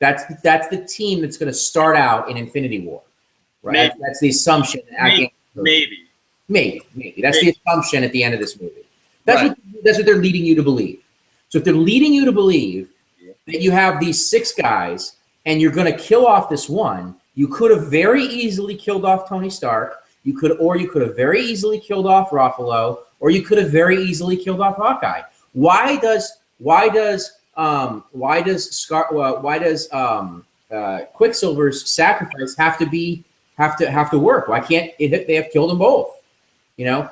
That's the team that's going to start out in Infinity War, right? That's the assumption. Maybe. That's the assumption at the end of this movie. That's what they're leading you to believe. So if they're leading you to believe that you have these 6 guys and you're going to kill off this one, you could have very easily killed off Tony Stark. You could have very easily killed off Ruffalo, or you could have very easily killed off Hawkeye. Why does Quicksilver's sacrifice have to work? Why can't they have killed them both? You know,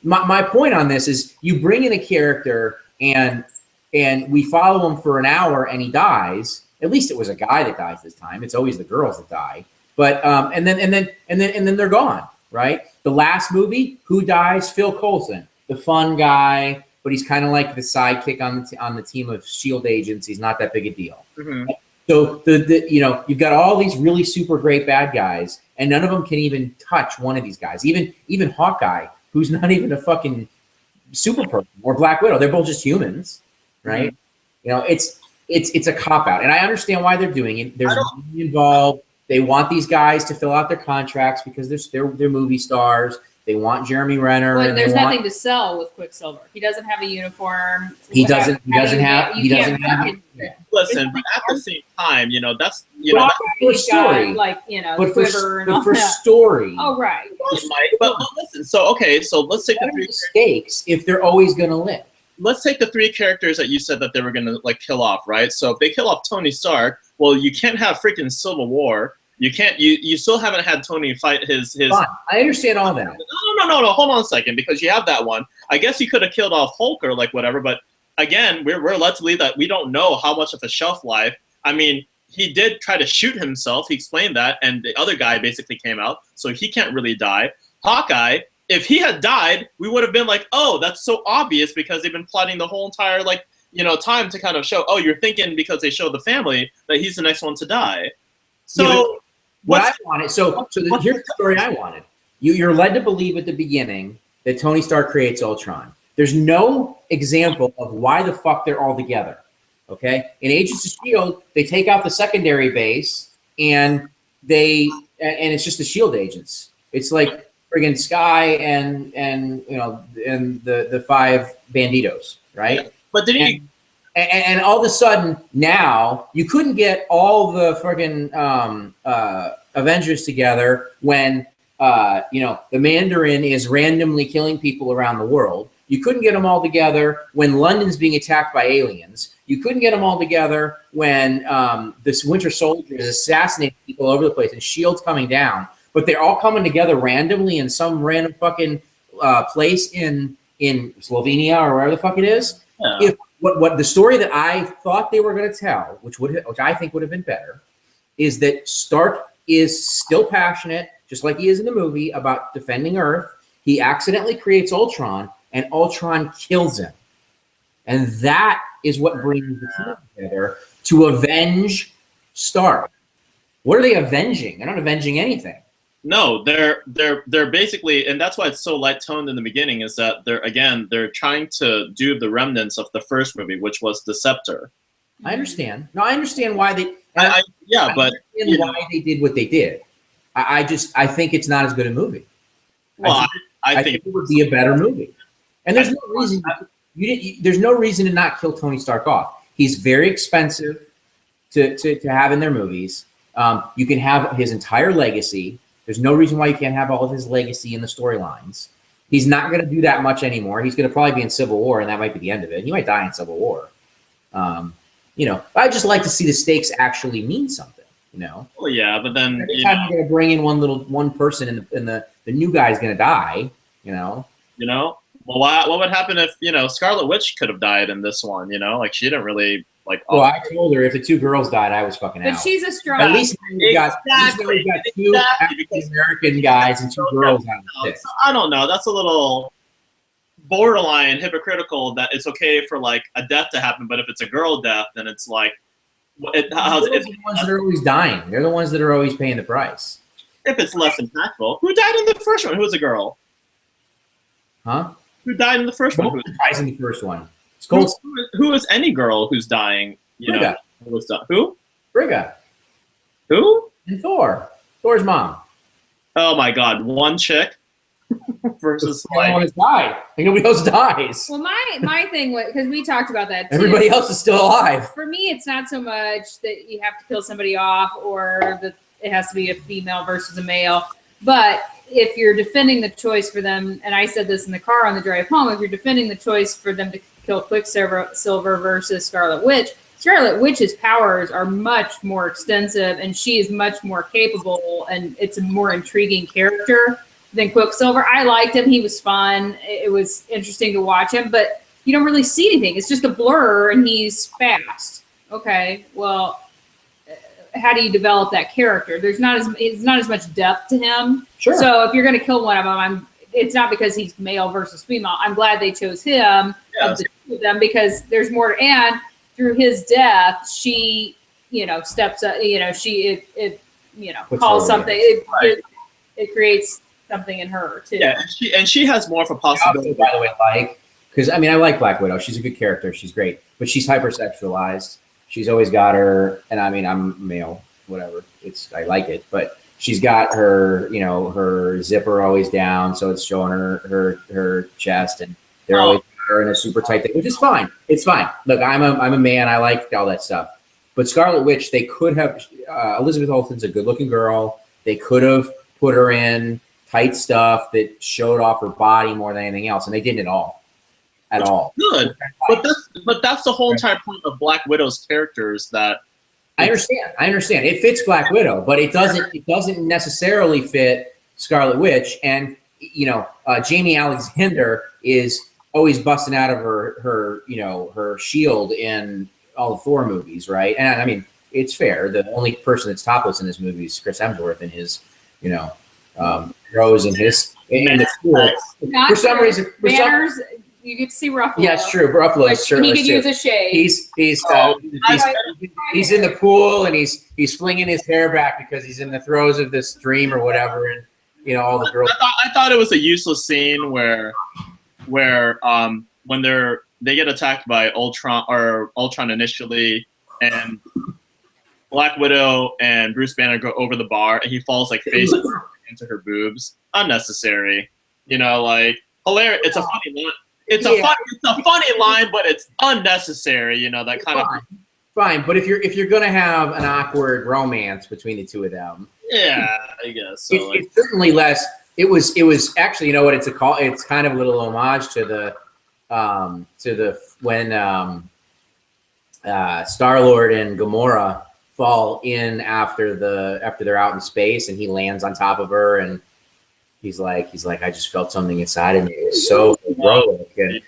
my point on this is you bring in a character and we follow him for an hour and he dies. At least it was a guy that dies this time. It's always the girls that die. But and then they're gone, right? The last movie, who dies? Phil Coulson, the fun guy, but he's kind of like the sidekick on the team of SHIELD agents. He's not that big a deal. Mm-hmm. So you've got all these really super great bad guys, and none of them can even touch one of these guys. Even Hawkeye, who's not even a fucking super person, or Black Widow. They're both just humans, right? Mm-hmm. You know, it's a cop out, and I understand why they're doing it. There's money involved. They want these guys to fill out their contracts because they're movie stars. They want Jeremy Renner. Well, there's nothing to sell with Quicksilver. He doesn't have a uniform. He doesn't have. Listen, but at the same time, that's for story, for story. Oh, right. But listen. So let's take the 3 stakes if they're always going to live. Let's take the 3 characters that you said that they were going to kill off, right? So if they kill off Tony Stark, well, you can't have freaking Civil War. You can't. You still haven't had Tony fight his. Fine. I understand all that. No. Hold on a second, because you have that one. I guess you could have killed off Hulk or whatever, but again, we're led to believe that we don't know how much of a shelf life. I mean, he did try to shoot himself. He explained that, and the other guy basically came out, so he can't really die. Hawkeye, if he had died, we would have been like, oh, that's so obvious because they've been plotting the whole entire time to kind of show. Oh, you're thinking because they show the family that he's the next one to die. So. What I wanted, here's the story I wanted. You're led to believe at the beginning that Tony Stark creates Ultron. There's no example of why the fuck they're all together. Okay, in Agents of S.H.I.E.L.D., they take out the secondary base and it's just the S.H.I.E.L.D. agents. It's like friggin' Sky and the 5 banditos, right? Yeah. But did he? And all of a sudden, now, you couldn't get all the friggin' Avengers together when, the Mandarin is randomly killing people around the world. You couldn't get them all together when London's being attacked by aliens. You couldn't get them all together when this Winter Soldier is assassinating people all over the place and S.H.I.E.L.D's coming down. But they're all coming together randomly in some random fucking place in Slovenia or wherever the fuck it is. Yeah. What the story that I thought they were going to tell, which I think would have been better, is that Stark is still passionate, just like he is in the movie, about defending Earth. He accidentally creates Ultron, and Ultron kills him. And that is what brings the team together to avenge Stark. What are they avenging? They're not avenging anything. No, they're basically, and that's why it's so light toned in the beginning, is that they're trying to do the remnants of the first movie, which was the Scepter. I understand. No, I understand why they. Why they did what they did. I think it's not as good a movie. Well, I think it would be a better movie. And there's no reason. There's no reason to not kill Tony Stark off. He's very expensive to have in their movies. You can have his entire legacy. There's no reason why you can't have all of his legacy in the storylines. He's not going to do that much anymore. He's going to probably be in Civil War, and that might be the end of it. He might die in Civil War. I just like to see the stakes actually mean something. Well, yeah, but then every time you're going to bring in one person, and the new guy's going to die. Well, what would happen if Scarlet Witch could have died in this one? She didn't really. Well, I told her if the 2 girls died, I was fucking out. But she's a strong. At least we've got 2 African-American guys and 2 girls out of 6. I don't know. That's a little borderline hypocritical that it's okay for a death to happen, but if it's a girl death, then it's like. They're the ones that are always dying. They're the ones that are always paying the price. If it's less impactful. Who died in the first one? Who was a girl? Huh? Who died in the first one? Who dies in the first one? Who is any girl who's dying? Who? Frigga. Who? And Thor. Thor's mom. Oh my God, one chick versus Everyone like has died. Like nobody else dies. Well, my thing was, because we talked about that too. Everybody else is still alive. For me, it's not so much that you have to kill somebody off or that it has to be a female versus a male. But if you're defending the choice for them, and I said this in the car on the drive home, if you're defending the choice for them to kill Quicksilver versus Scarlet Witch's powers are much more extensive, and she is much more capable, and it's a more intriguing character than Quicksilver. I liked him. He was fun. It was interesting to watch him, but you don't really see anything. It's just a blur, and he's fast. Okay, well, how do you develop that character? It's not as much depth to him. Sure. So if you're going to kill one of them, it's not because he's male versus female. I'm glad they chose him of the two of them because there's more. And through his death, she, steps up. She calls something. It creates something in her too. Yeah, and she has more of a possibility. Also, by the way, because I like Black Widow. She's a good character. She's great, but she's hypersexualized. She's always got her, and I'm male, whatever. I like it, but she's got her, her zipper always down, so it's showing her chest, and they're always got her in a super tight thing, which is fine. It's fine. Look, I'm a man. I like all that stuff. But Scarlet Witch, they could have. Elizabeth Olsen's a good-looking girl. They could have put her in tight stuff that showed off her body more than anything else, and they didn't at all. Good, but that's the whole entire point of Black Widow's characters. That I understand. It fits Black Widow, but it doesn't necessarily fit Scarlet Witch. And Jamie Alexander is always busting out of her shield in all the Thor movies, right? And I mean, it's fair. The only person that's topless in this movie is Chris Hemsworth in his, rose in the school. For some reason, you get to see Ruffalo. Yeah, it's true. Ruffalo is true. He could use a shade. He's in the pool and he's flinging his hair back because he's in the throes of this dream or whatever, and all the girls. I thought it was a useless scene where when they get attacked by Ultron initially, and Black Widow and Bruce Banner go over the bar and he falls like face into her boobs. Unnecessary. Hilarious. It's a funny line. It's a funny line, but it's unnecessary. That kind of fine. But if you're gonna have an awkward romance between the two of them, yeah, I guess so. It's certainly less. It was actually, it's kind of a little homage to the when Star-Lord and Gamora fall in after they're out in space and he lands on top of her and he's like, I just felt something inside of me. It was so heroic. And,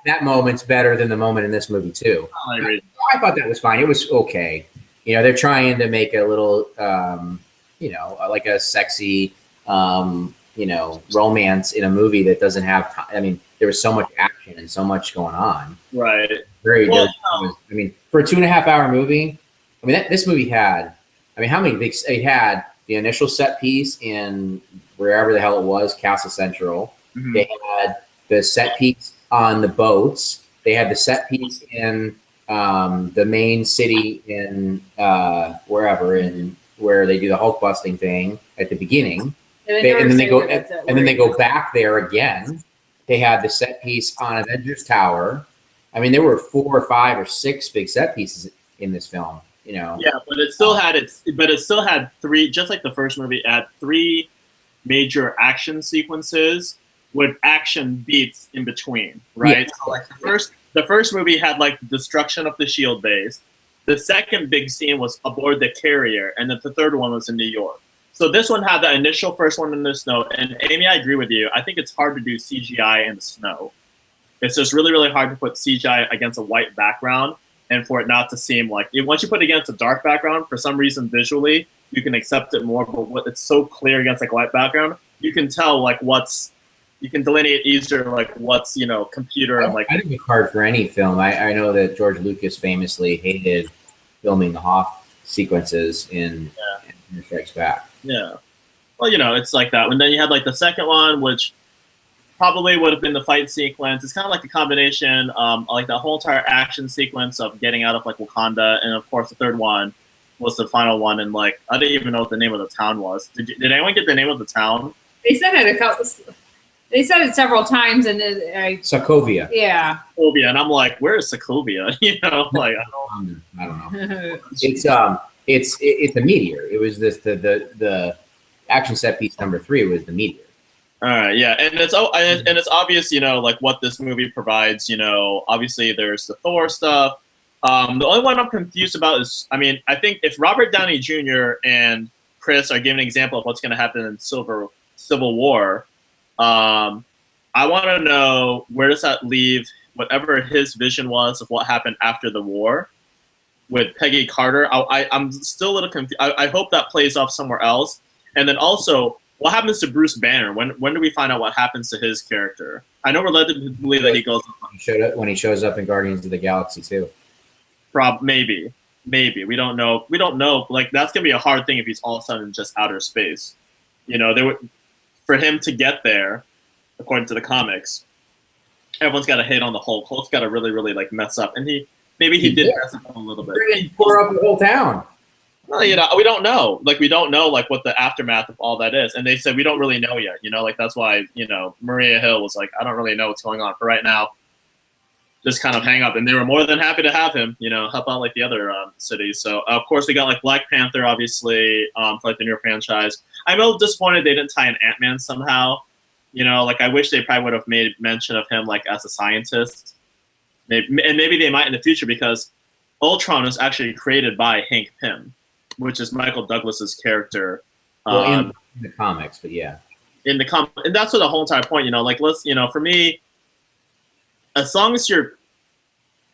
that moment's better than the moment in this movie too. I thought that was fine. It was okay. They're trying to make a little, like a sexy, romance in a movie that doesn't have time. I mean, there was so much action and so much going on. Right. For a 2.5 hour movie, this movie had, how many big, it had the initial set piece in wherever the hell it was, Castle Central. Mm-hmm. They had the set piece on the boats. They had the set piece in the main city in where they do the Hulk busting thing at the beginning. And then they go back there again. They had the set piece on Avengers Tower. There were 4 or 5 or 6 big set pieces in this film. Yeah, but it still had 3, just like the first movie, it had 3 major action sequences with action beats in between, right? Yeah. So like the first movie had like the destruction of the shield base. The second big scene was aboard the carrier, and then the third one was in New York. So this one had the initial first one in the snow. And Amy, I agree with you. I think it's hard to do CGI in the snow. It's just really, really hard to put CGI against a white background and for it not to seem like, once you put it against a dark background, for some reason visually, you can accept it more. But it's so clear against like a white background, you can tell like you can delineate easier like what's, computer and like. I think it's hard for any film. I know that George Lucas famously hated filming the Hoth sequences in Strikes Back. Yeah. Well, it's like that. And then you had like the second one, which probably would have been the fight sequence. It's kind of like a combination, like the whole entire action sequence of getting out of like Wakanda, and of course the third one was the final one. And like I didn't even know what the name of the town was. Did anyone get the name of the town? They said it a couple. They said it several times, and Sokovia. Yeah. Sokovia, and I'm like, where is Sokovia? You know, like I don't know. It's a meteor. It was the action set piece number 3 was the meteor. All right, yeah, and it's obvious, you know, like what this movie provides. You know, obviously there's the Thor stuff. The only one I'm confused about is, I mean, I think if Robert Downey Jr. and Chris are giving an example of what's going to happen in Civil War, I want to know where does that leave whatever his vision was of what happened after the war with Peggy Carter. I'm still a little confused. I hope that plays off somewhere else, and then also, what happens to Bruce Banner? When do we find out what happens to his character? I know we're led to believe that he goes. When he shows up in Guardians of the Galaxy too. Maybe we don't know. We don't know. Like that's gonna be a hard thing if he's all of a sudden just outer space. You know, for him to get there, according to the comics, everyone's got to hate on the Hulk. Hulk's got to really, really like mess up, and he did mess up a little bit. Tore up the whole town. Well, you know, we don't know. Like, we don't know, like, what the aftermath of all that is. And they said, we don't really know yet. You know, like, that's why, you know, Maria Hill was like, I don't really know what's going on. For right now, just kind of hang up. And they were more than happy to have him, you know, help out, like, the other cities. So, of course, we got, like, Black Panther, obviously, for, like, the new franchise. I'm a little disappointed they didn't tie in Ant-Man somehow. You know, like, I wish they probably would have made mention of him, like, as a scientist. And maybe they might in the future, because Ultron was actually created by Hank Pym, which is Michael Douglas's character. Well, in the comics, but yeah. In the and that's what the whole entire point, you know, like, you know, for me, as long as you're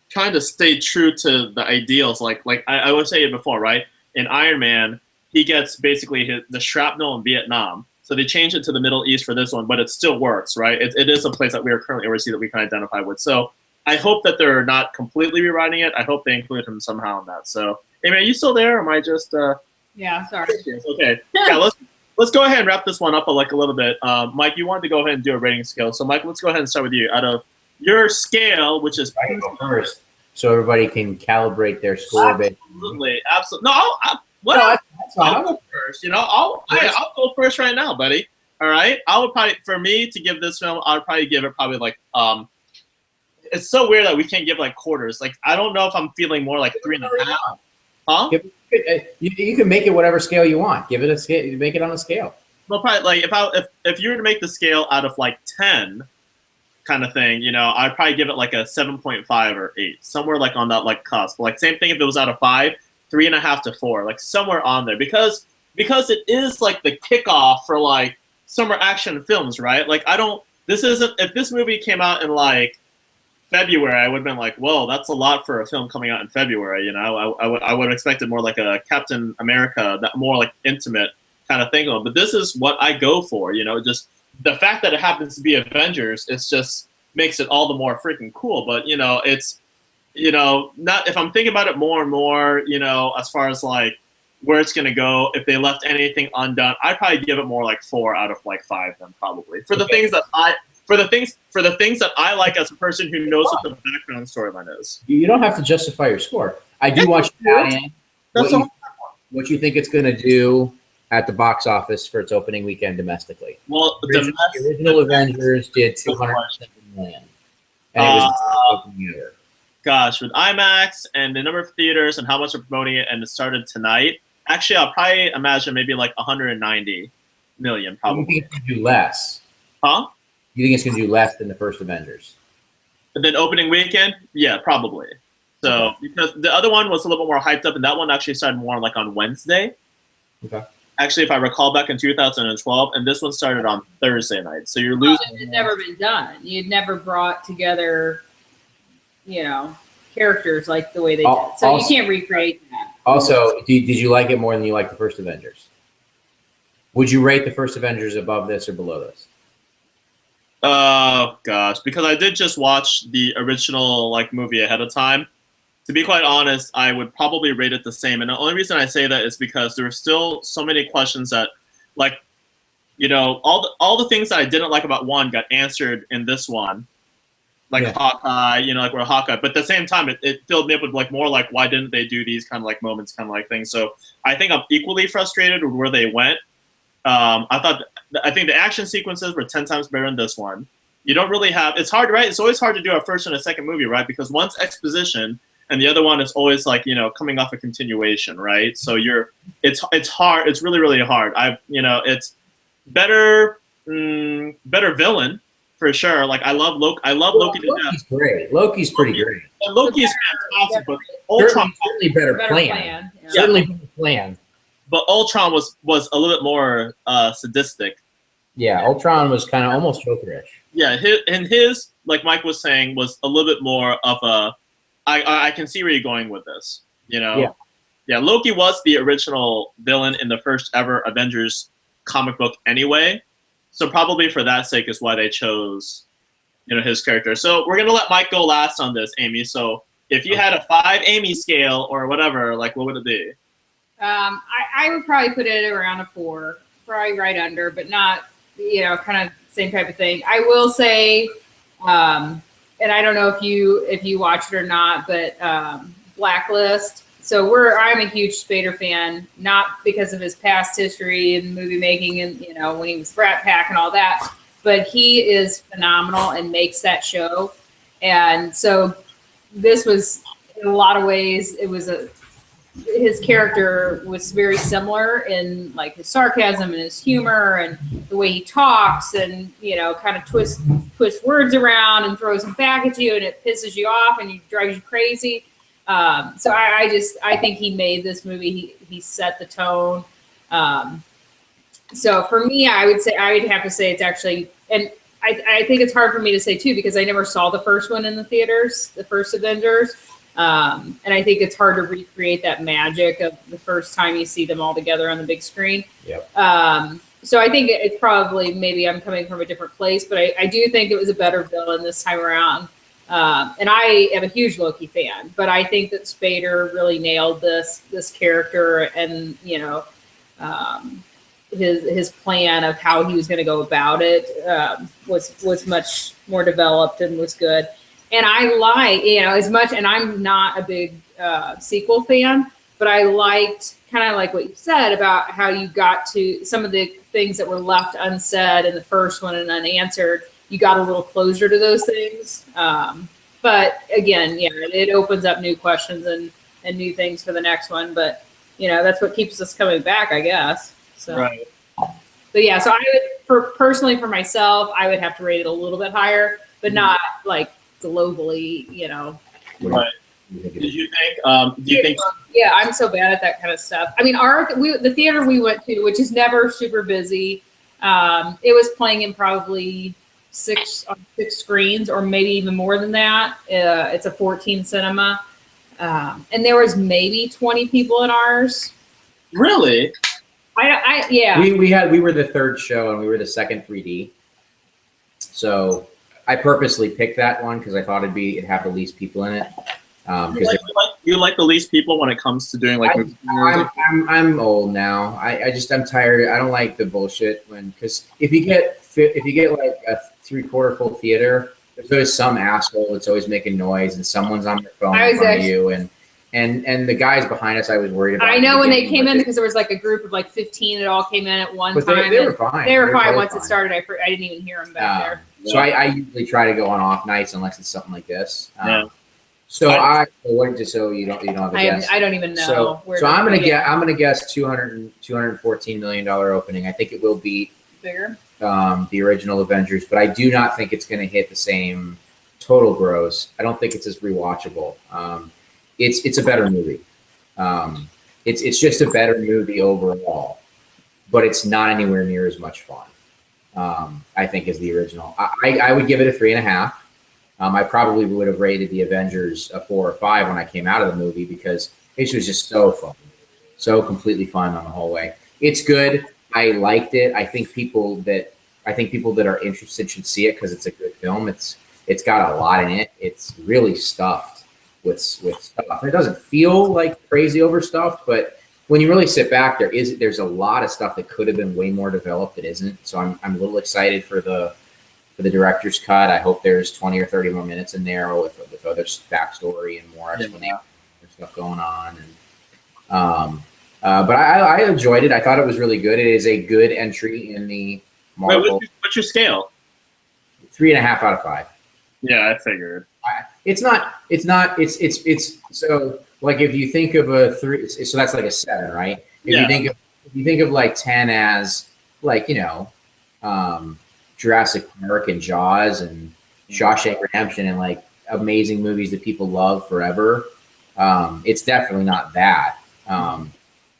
trying to stay true to the ideals, like I would say it before, right? In Iron Man, he gets basically the shrapnel in Vietnam. So they changed it to the Middle East for this one, but it still works, right? It is a place that we are currently overseas that we can identify with. So I hope that they're not completely rewriting it. I hope they include him somehow in that. So, hey, man, are you still there? Or am I just? Yeah, sorry. Okay. Yeah, let's go ahead and wrap this one up like a little bit. Mike, you wanted to go ahead and do a rating scale. So, Mike, let's go ahead and start with you. Out of your scale, which is I can go first, so everybody can calibrate their score. Absolutely. No, that's fine. I'll go first. You know, I'll go first right now, buddy. All right. I would probably, for me to give this film, I would probably give it probably like It's so weird that we can't give like quarters. Like, I don't know if I'm feeling more like 3.5. Huh? You can make it whatever scale you want. Give it a scale. Make it on a scale. Well, probably like if you were to make the scale out of like 10, kind of thing, you know, I'd probably give it like a 7.5 or 8, somewhere like on that like cusp. Like same thing if it was out of 5, 3.5 to 4, like somewhere on there, because it is like the kickoff for like summer action films, right? Like if this movie came out in like February, I would have been like, whoa, that's a lot for a film coming out in February. You know, I would have expected more like a Captain America, that more like intimate kind of thing. But this is what I go for. You know, just the fact that it happens to be Avengers, it's just makes it all the more freaking cool. But you know, it's, you know, not if I'm thinking about it more and more, you know, as far as like where it's gonna go, if they left anything undone, I'd probably give it more like 4 out of like 5. Then probably for the things that For the things that I like as a person who knows what the background storyline is. You don't have to justify your score. I do want you to add in what you think it's going to do at the box office for its opening weekend domestically. Well, the original Avengers did $207 million, and it was the opening year. Gosh, with IMAX and the number of theaters and how much they're promoting it, and it started tonight. Actually, I'll probably imagine maybe like 190 million. Probably. You think it's going to do less? Huh? You think it's going to do less than the first Avengers? And then opening weekend? Yeah, probably. So, because the other one was a little bit more hyped up, and that one actually started more like on Wednesday. Okay. Actually, if I recall back in 2012, and this one started on Thursday night. So you're losing. It had never been done. You'd never brought together, you know, characters like the way they did. So also, you can't recreate that. Also, did you like it more than you liked the first Avengers? Would you rate the first Avengers above this or below this? Oh gosh, because I did just watch the original like movie ahead of time. To be quite honest, I would probably rate it the same. And the only reason I say that is because there are still so many questions that, like, you know, all the things that I didn't like about one got answered in this one, like Hawkeye, you know, like we're Hawkeye. But at the same time, it filled me up with like more like why didn't they do these kind of like moments, kind of like things. So I think I'm equally frustrated with where they went. I think the action sequences were 10 times better in this one. You don't really have. It's hard, right? It's always hard to do a first and a second movie, right? Because one's exposition and the other one is always like, you know, coming off a continuation, right? So it's hard. It's really, really hard. It's better villain for sure. Like I love Loki. Loki to death. Loki's great. Loki's pretty great. And Loki's fantastic, but Ultron certainly better plan. Yeah. Certainly better plan. But Ultron was a little bit more sadistic. Yeah, Ultron was kind of almost Jokerish. Yeah, his like Mike was saying was a little bit more of a. I can see where you're going with this. You know. Yeah. Loki was the original villain in the first ever Avengers comic book anyway, so probably for that sake is why they chose, you know, his character. So we're gonna let Mike go last on this, Amy. So if you had a 5 Amy scale or whatever, like what would it be? I would probably put it around a 4, probably right under, but not, you know, kind of same type of thing. I will say, and I don't know if you watched it or not, but Blacklist. So I'm a huge Spader fan, not because of his past history in movie making and, you know, when he was Brat Pack and all that, but he is phenomenal and makes that show. And so this was, in a lot of ways, his character was very similar in like his sarcasm and his humor and the way he talks and, you know, kind of twist words around and throws them back at you and it pisses you off and drives you crazy. So I think he made this movie. He set the tone. So for me, I would have to say it's actually, and I think it's hard for me to say too, because I never saw the first one in the theaters, the first Avengers. And I think it's hard to recreate that magic of the first time you see them all together on the big screen. Yep. So I think it's probably, maybe I'm coming from a different place, but I do think it was a better villain this time around. And I am a huge Loki fan, but I think that Spader really nailed this character and, you know, his plan of how he was going to go about it was much more developed and was good. And I like, you know, as much, and I'm not a big sequel fan, but I liked kind of like what you said about how you got to some of the things that were left unsaid in the first one and unanswered. You got a little closure to those things. But again, yeah, it opens up new questions and new things for the next one. But, you know, that's what keeps us coming back, I guess. So. Right. But yeah, so personally for myself, I would have to rate it a little bit higher, but not like globally, you know. Right. Did you think? Yeah, I'm so bad at that kind of stuff. I mean, the theater we went to, which is never super busy, it was playing in probably six screens, or maybe even more than that. It's a 14 cinema, and there was maybe 20 people in ours. Really? Yeah. We were the third show and we were the second 3D. So I purposely picked that one because I thought it'd have the least people in it. You like the least people when it comes to doing like. I'm old now. I'm tired. I don't like the bullshit because if you get like a 3/4 full theater, there's always some asshole that's always making noise and someone's on their phone in front of you and the guys behind us I was worried about. I know when they came in because there was like a group of like 15 that all came in at one time. They were fine. They were fine once it started. I didn't even hear them back there. So I usually try to go on off nights unless it's something like this. Yeah. So so you don't have a guess. I don't even know. So I'm gonna guess $214 million opening. I think it will beat bigger the original Avengers, but I do not think it's gonna hit the same total gross. I don't think it's as rewatchable. It's a better movie. It's just a better movie overall, but it's not anywhere near as much fun. I think as the original. I would give it a 3.5. I probably would have rated the Avengers a 4 or 5 when I came out of the movie because it was just so fun, so completely fun on the whole way. It's good. I liked it. I think people that are interested should see it because it's a good film. It's got a lot in it. It's really stuffed with stuff. It doesn't feel like crazy overstuffed, but when you really sit back, there's a lot of stuff that could have been way more developed that isn't. So I'm a little excited for the director's cut. I hope there's 20 or 30 more minutes in there with other backstory and more explanation and stuff going on. And but I enjoyed it. I thought it was really good. It is a good entry in the Marvel. What's your scale? 3.5 out of 5. Yeah, I figured. It's so like if you think of a 3, so that's like a 7, right? If you think of like 10 as like, Jurassic Park and Jaws and Shawshank Redemption and like amazing movies that people love forever, it's definitely not that. But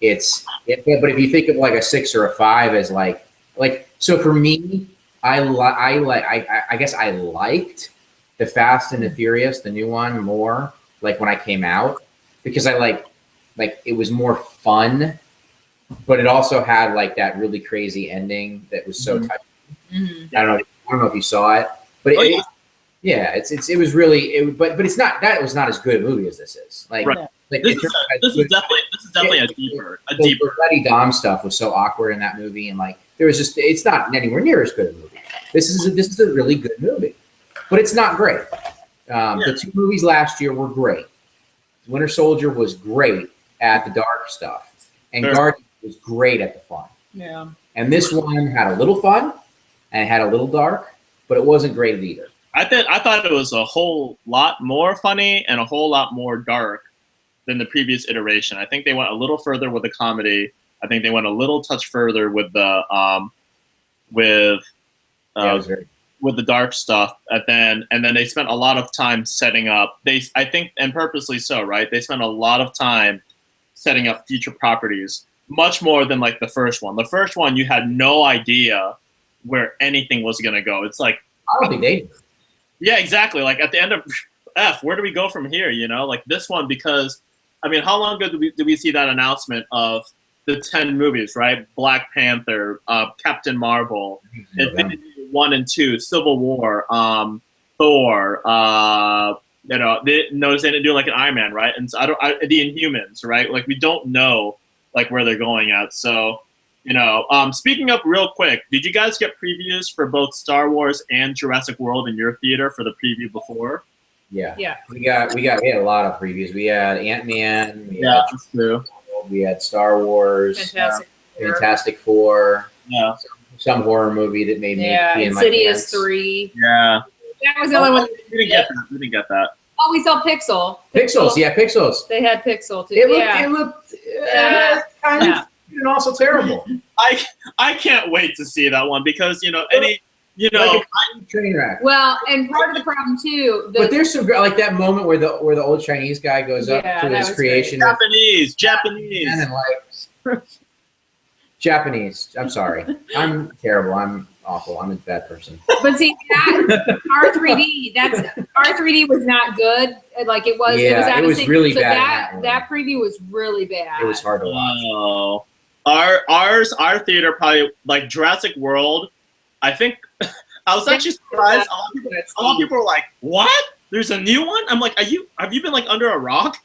if you think of like a 6 or a 5 as like so for me, I guess I liked the Fast and the Furious, the new one, more like when I came out, because I like it was more fun, but it also had like that really crazy ending that was so touching. I don't know if you saw it, but it was really, but it's not, that was not as good a movie as this is. Like, right. Like this is definitely a deeper. The Letty Dom stuff was so awkward in that movie, and like there was just, it's not anywhere near as good a movie. This is a really good movie, but it's not great. The 2 movies last year were great. Winter Soldier was great at the dark stuff, and Guardians was great at the fun. Yeah. And this one had a little fun and it had a little dark, but it wasn't great at either. I thought it was a whole lot more funny and a whole lot more dark than the previous iteration. I think they went a little further with the comedy. I think they went a little touch further with the with the dark stuff. And then they spent a lot of time setting up. I think, and purposely so, right? They spent a lot of time setting up future properties, much more than like the first one. The first one, you had no idea where anything was gonna go. It's like, I don't think they did. Yeah, exactly. Like at the end of F, where do we go from here? Like this one, because I mean, how long ago did we see that announcement of the 10 movies, right? Black Panther, Captain Marvel, Infinity 1 and 2, Civil War, Thor. They didn't do like an Iron Man, right? And so the Inhumans, right? Like we don't know like where they're going at. So, speaking of real quick, did you guys get previews for both Star Wars and Jurassic World in your theater for the preview before? Yeah. We had a lot of previews. We had Ant-Man. That's true. We had Star Wars. Fantastic Four. Yeah. Some horror movie that made me pee in my Insidious pants. 3. Yeah. That was the only one. We didn't get that. Oh, we saw Pixel. Pixels. Yeah, Pixels. They had Pixel too. It looked kind of and also terrible. I can't wait to see that one because like a train wreck. Well, and part of the problem too. But there's some like that moment where the old Chinese guy goes up to his creation. Japanese, and like Japanese. I'm sorry. I'm terrible. I'm awful. I'm a bad person. But see, that R3D was not good. Like it was. Yeah, it was really bad. So that preview was really bad. It was hard to watch. Oh, our theater probably like Jurassic World. I think I was actually surprised. A lot of people were like, "What? There's a new one?" I'm like, have you been like under a rock?"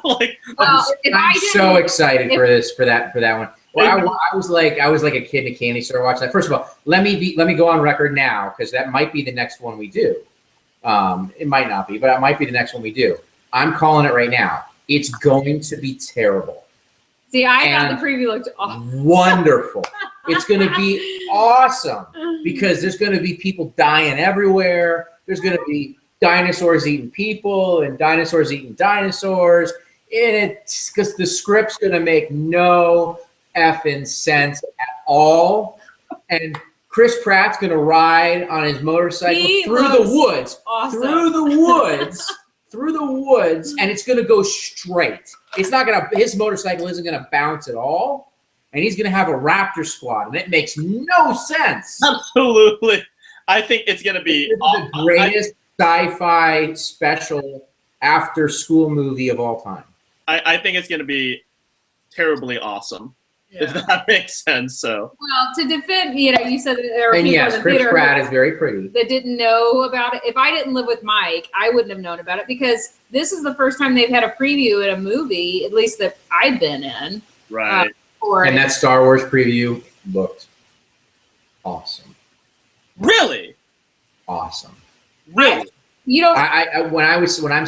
Like, well, I'm so excited for that one. Well, I was like a kid in a candy store watching that. First of all, let me go on record now because that might be the next one we do. It might not be, but it might be the next one we do. I'm calling it right now. It's going to be terrible. See, I thought the preview looked awesome. Wonderful. It's going to be awesome because there's going to be people dying everywhere. There's going to be dinosaurs eating people and dinosaurs eating dinosaurs. And it's because the script's going to make no effing sense at all. And Chris Pratt's going to ride on his motorcycle through the woods. Awesome. Through the woods, and it's going to go straight. It's not going to, his motorcycle isn't going to bounce at all. And he's going to have a Raptor squad, and it makes no sense. Absolutely. I think it's going to be the greatest sci-fi special after school movie of all time. I think it's going to be terribly awesome, if that makes sense. So, well, to defend, you said that there are people in the Chris theater Pratt is very pretty that didn't know about it. If I didn't live with Mike, I wouldn't have known about it because this is the first time they've had a preview at a movie, at least that I've been in, Right. And that Star Wars preview looked awesome. Really? Awesome. Really? You don't.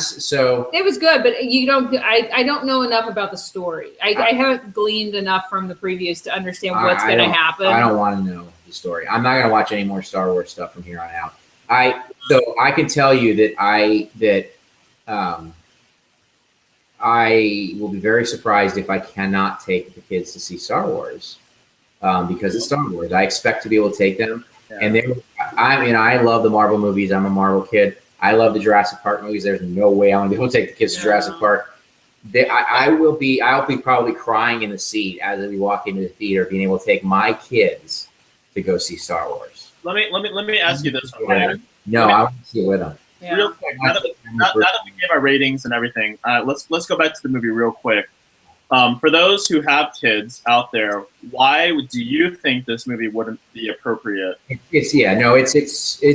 So it was good, but you don't. I don't know enough about the story. I haven't gleaned enough from the previews to understand what's going to happen. I don't want to know the story. I'm not going to watch any more Star Wars stuff from here on out. So I can tell you that I will be very surprised if I cannot take the kids to see Star Wars because it's Star Wars. I expect to be able to take them. Yeah. And I love the Marvel movies. I'm a Marvel kid. I love the Jurassic Park movies. There's no way I'm going to be able to take the kids to Jurassic Park. I'll be probably crying in the seat as we walk into the theater, being able to take my kids to go see Star Wars. Let me ask you this one. No, I want to see it with them. Yeah. Real quick, now that we gave our ratings and everything, let's go back to the movie real quick. For those who have kids out there, why do you think this movie wouldn't be appropriate? It's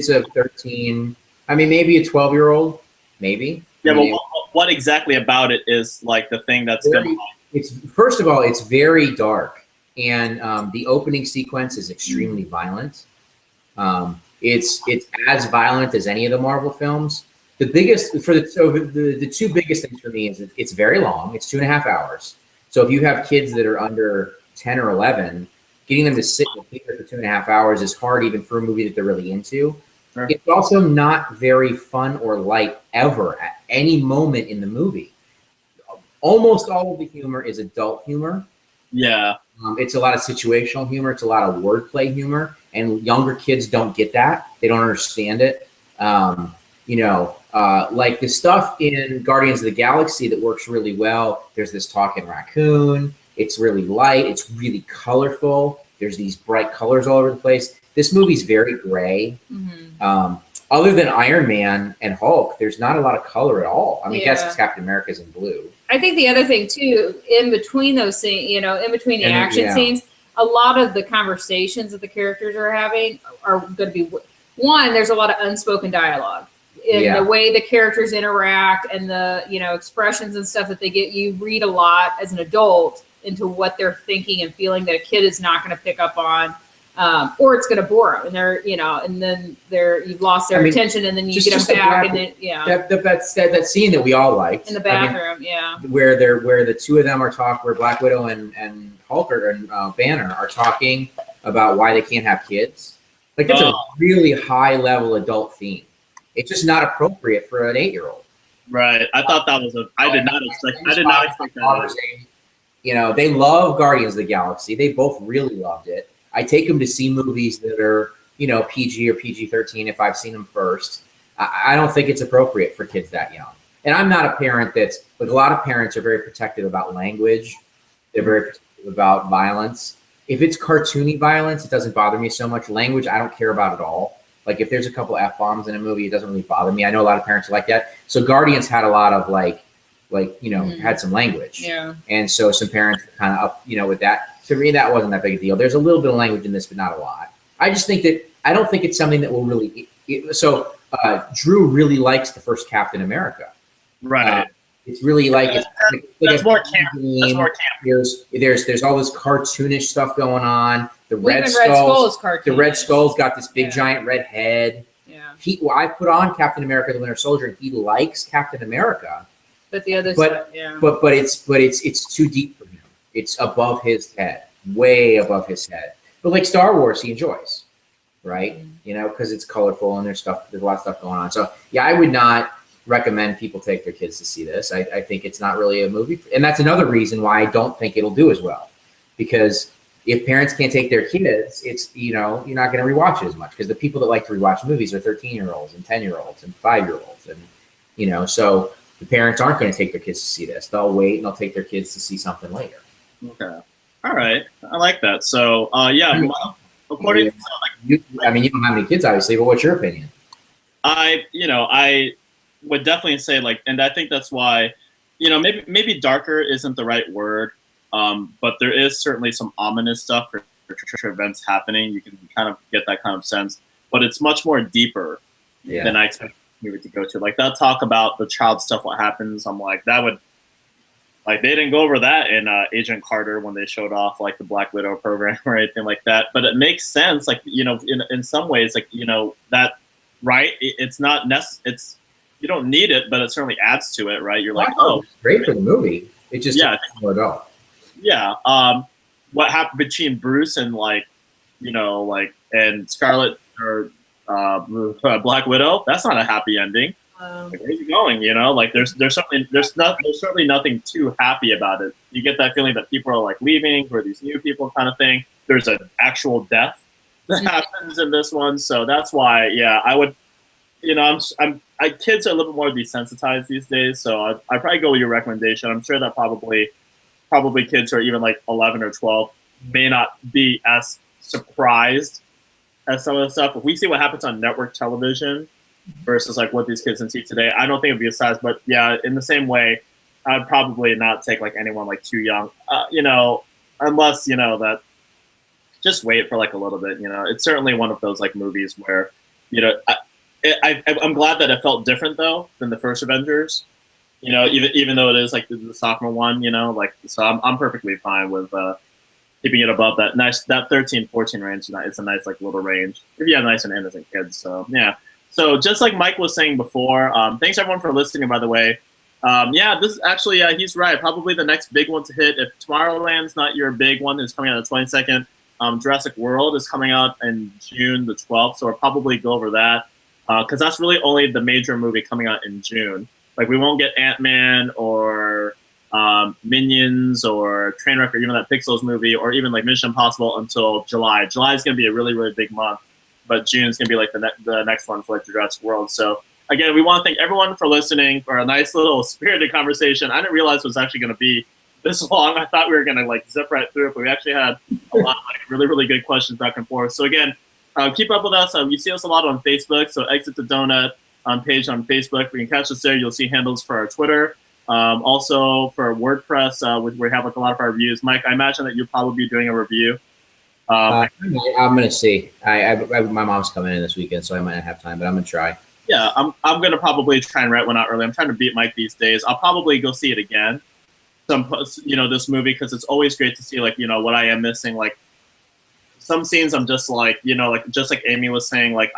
a 13. I mean, maybe a 12-year-old, maybe. Yeah, but what exactly about it is like the thing that's first of all, it's very dark, and the opening sequence is extremely violent. It's as violent as any of the Marvel films. The two biggest things for me is it's very long. It's 2.5 hours. So if you have kids that are under 10 or 11, getting them to sit in the theater for 2.5 hours is hard, even for a movie that they're really into. Sure. It's also not very fun or light ever at any moment in the movie. Almost all of the humor is adult humor. Yeah. It's a lot of situational humor. It's a lot of wordplay humor. And younger kids don't get that. They don't understand it. Like the stuff in Guardians of the Galaxy that works really well. There's this talking raccoon. It's really light. It's really colorful. There's these bright colors all over the place. This movie's very gray. Mm-hmm. Other than Iron Man and Hulk, there's not a lot of color at all. I mean, I guess Captain America's in blue. I think the other thing too, in between those scenes, in between the action scenes, a lot of the conversations that the characters are having are going to be one. There's a lot of unspoken dialogue in the way the characters interact and the expressions and stuff that they get. You read a lot as an adult into what they're thinking and feeling that a kid is not going to pick up on. Or it's going to bore them, and they're, and then you've lost their attention, and then you get them back, and then that scene that we all liked in the bathroom, where the two of them are talking, where Black Widow and Hulk and Banner are talking about why they can't have kids. Like that's a really high level adult theme. It's just not appropriate for an 8-year-old. Right. I thought that was I did not expect that. They love Guardians of the Galaxy. They both really loved it. I take them to see movies that are, PG or PG-13 if I've seen them first. I don't think it's appropriate for kids that young. And I'm not a parent that's, like a lot of parents are very protective about language. They're very protective about violence. If it's cartoony violence, it doesn't bother me so much. Language, I don't care about at all. Like if there's a couple F-bombs in a movie, it doesn't really bother me. I know a lot of parents are like that. So Guardians had a lot of had some language. Yeah. And so some parents were kind of up, with that. To me, that wasn't that big a deal. There's a little bit of language in this, but not a lot. I just think that I don't think it's something that will really. Drew really likes the first Captain America. Right. It's really like that's more camp. That's more camp. There's all this cartoonish stuff going on. The Red Skull is cartoonish. The Red Skull's got this big giant red head. Yeah. I put on Captain America: The Winter Soldier, and he likes Captain America. But the other stuff, But it's too deep for him. It's above his head, way above his head. But like Star Wars, he enjoys, right? Because it's colorful and there's a lot of stuff going on. So yeah, I would not recommend people take their kids to see this. I think it's not really a movie, and that's another reason why I don't think it'll do as well. Because if parents can't take their kids, it's you're not going to rewatch it as much. Because the people that like to rewatch movies are 13-year-olds and 10-year-olds and 5-year-olds, and so the parents aren't going to take their kids to see this. They'll wait and they'll take their kids to see something later. Okay. All right. I like that. So, according to you don't have any kids, obviously, but what's your opinion? I would definitely say and I think that's why, maybe darker isn't the right word, but there is certainly some ominous stuff for events happening. You can kind of get that kind of sense, but it's much more deeper than I expected the movie to go to. Like, they'll talk about the child stuff, what happens. I'm like, that would, Like they didn't go over that in Agent Carter when they showed off like the Black Widow program or anything like that. But it makes sense, like in some ways, like that right. It's not it's you don't need it, but it certainly adds to it, right? You're like, oh, it's great for the movie. It just yeah, more go. Yeah. What happened between Bruce and and Scarlet or Black Widow? That's not a happy ending. Like, where's he going? Like there's certainly nothing too happy about it. You get that feeling that people are like leaving for these new people kind of thing. There's an actual death that happens in this one, so that's why. Yeah, I would. Kids are a little bit more desensitized these days, so I probably go with your recommendation. I'm sure that probably kids who are even like 11 or 12 may not be as surprised as some of the stuff. If we see what happens on network television versus like what these kids can see today, I don't think it'd be a size. But yeah, in the same way, I'd probably not take like anyone like too young, unless that. Just wait for like a little bit. It's certainly one of those like movies where, I'm glad that it felt different though than the first Avengers. Even though it is like the sophomore one, so I'm perfectly fine with keeping it above that 13-14 range. It's a nice like little range if you have nice and innocent kids. So yeah. So just like Mike was saying before, thanks everyone for listening. By the way, this is actually he's right. Probably the next big one to hit. If Tomorrowland's not your big one, it's coming out on the 22nd. Jurassic World is coming out in June the 12th, so we'll probably go over that because that's really only the major movie coming out in June. Like we won't get Ant-Man or Minions or Trainwreck or even that Pixels movie or even like Mission Impossible until July. July is going to be a really, really big month, but June is going to be like the next one for like Jurassic World. So again, we want to thank everyone for listening for a nice little spirited conversation. I didn't realize it was actually going to be this long. I thought we were going to like zip right through it, but we actually had a lot of like really, really good questions back and forth. So again, keep up with us. You see us a lot on Facebook. So Exit the Donut page on Facebook. We can catch us there. You'll see handles for our Twitter. Also for WordPress, where we have like a lot of our reviews. Mike, I imagine that you'll probably be doing a review. I'm going to see. My mom's coming in this weekend, so I might not have time, but I'm going to try. Yeah, I'm going to probably try and write one out early. I'm trying to beat Mike these days. I'll probably go see it again. This movie, because it's always great to see like what I am missing. Like some scenes I'm just like just like Amy was saying, like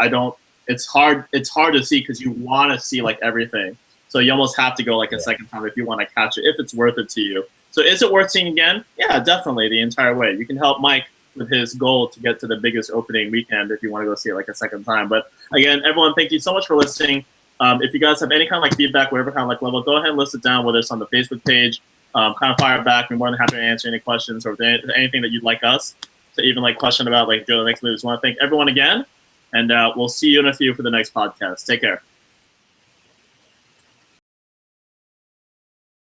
it's hard to see because you want to see like everything, so you almost have to go like a second time if you want to catch it, if it's worth it to you. So is it worth seeing again? Yeah, definitely, the entire way. You can help Mike with his goal to get to the biggest opening weekend if you want to go see it like a second time. But again, everyone, thank you so much for listening. If you guys have any kind of like feedback, whatever kind of like level, go ahead and list it down, whether it's on the Facebook page. Kind of fire back. We're more than happy to answer any questions or if there's anything that you'd like us to even like question about like during the next movies. I want to thank everyone again, and we'll see you in a few for the next podcast. Take care.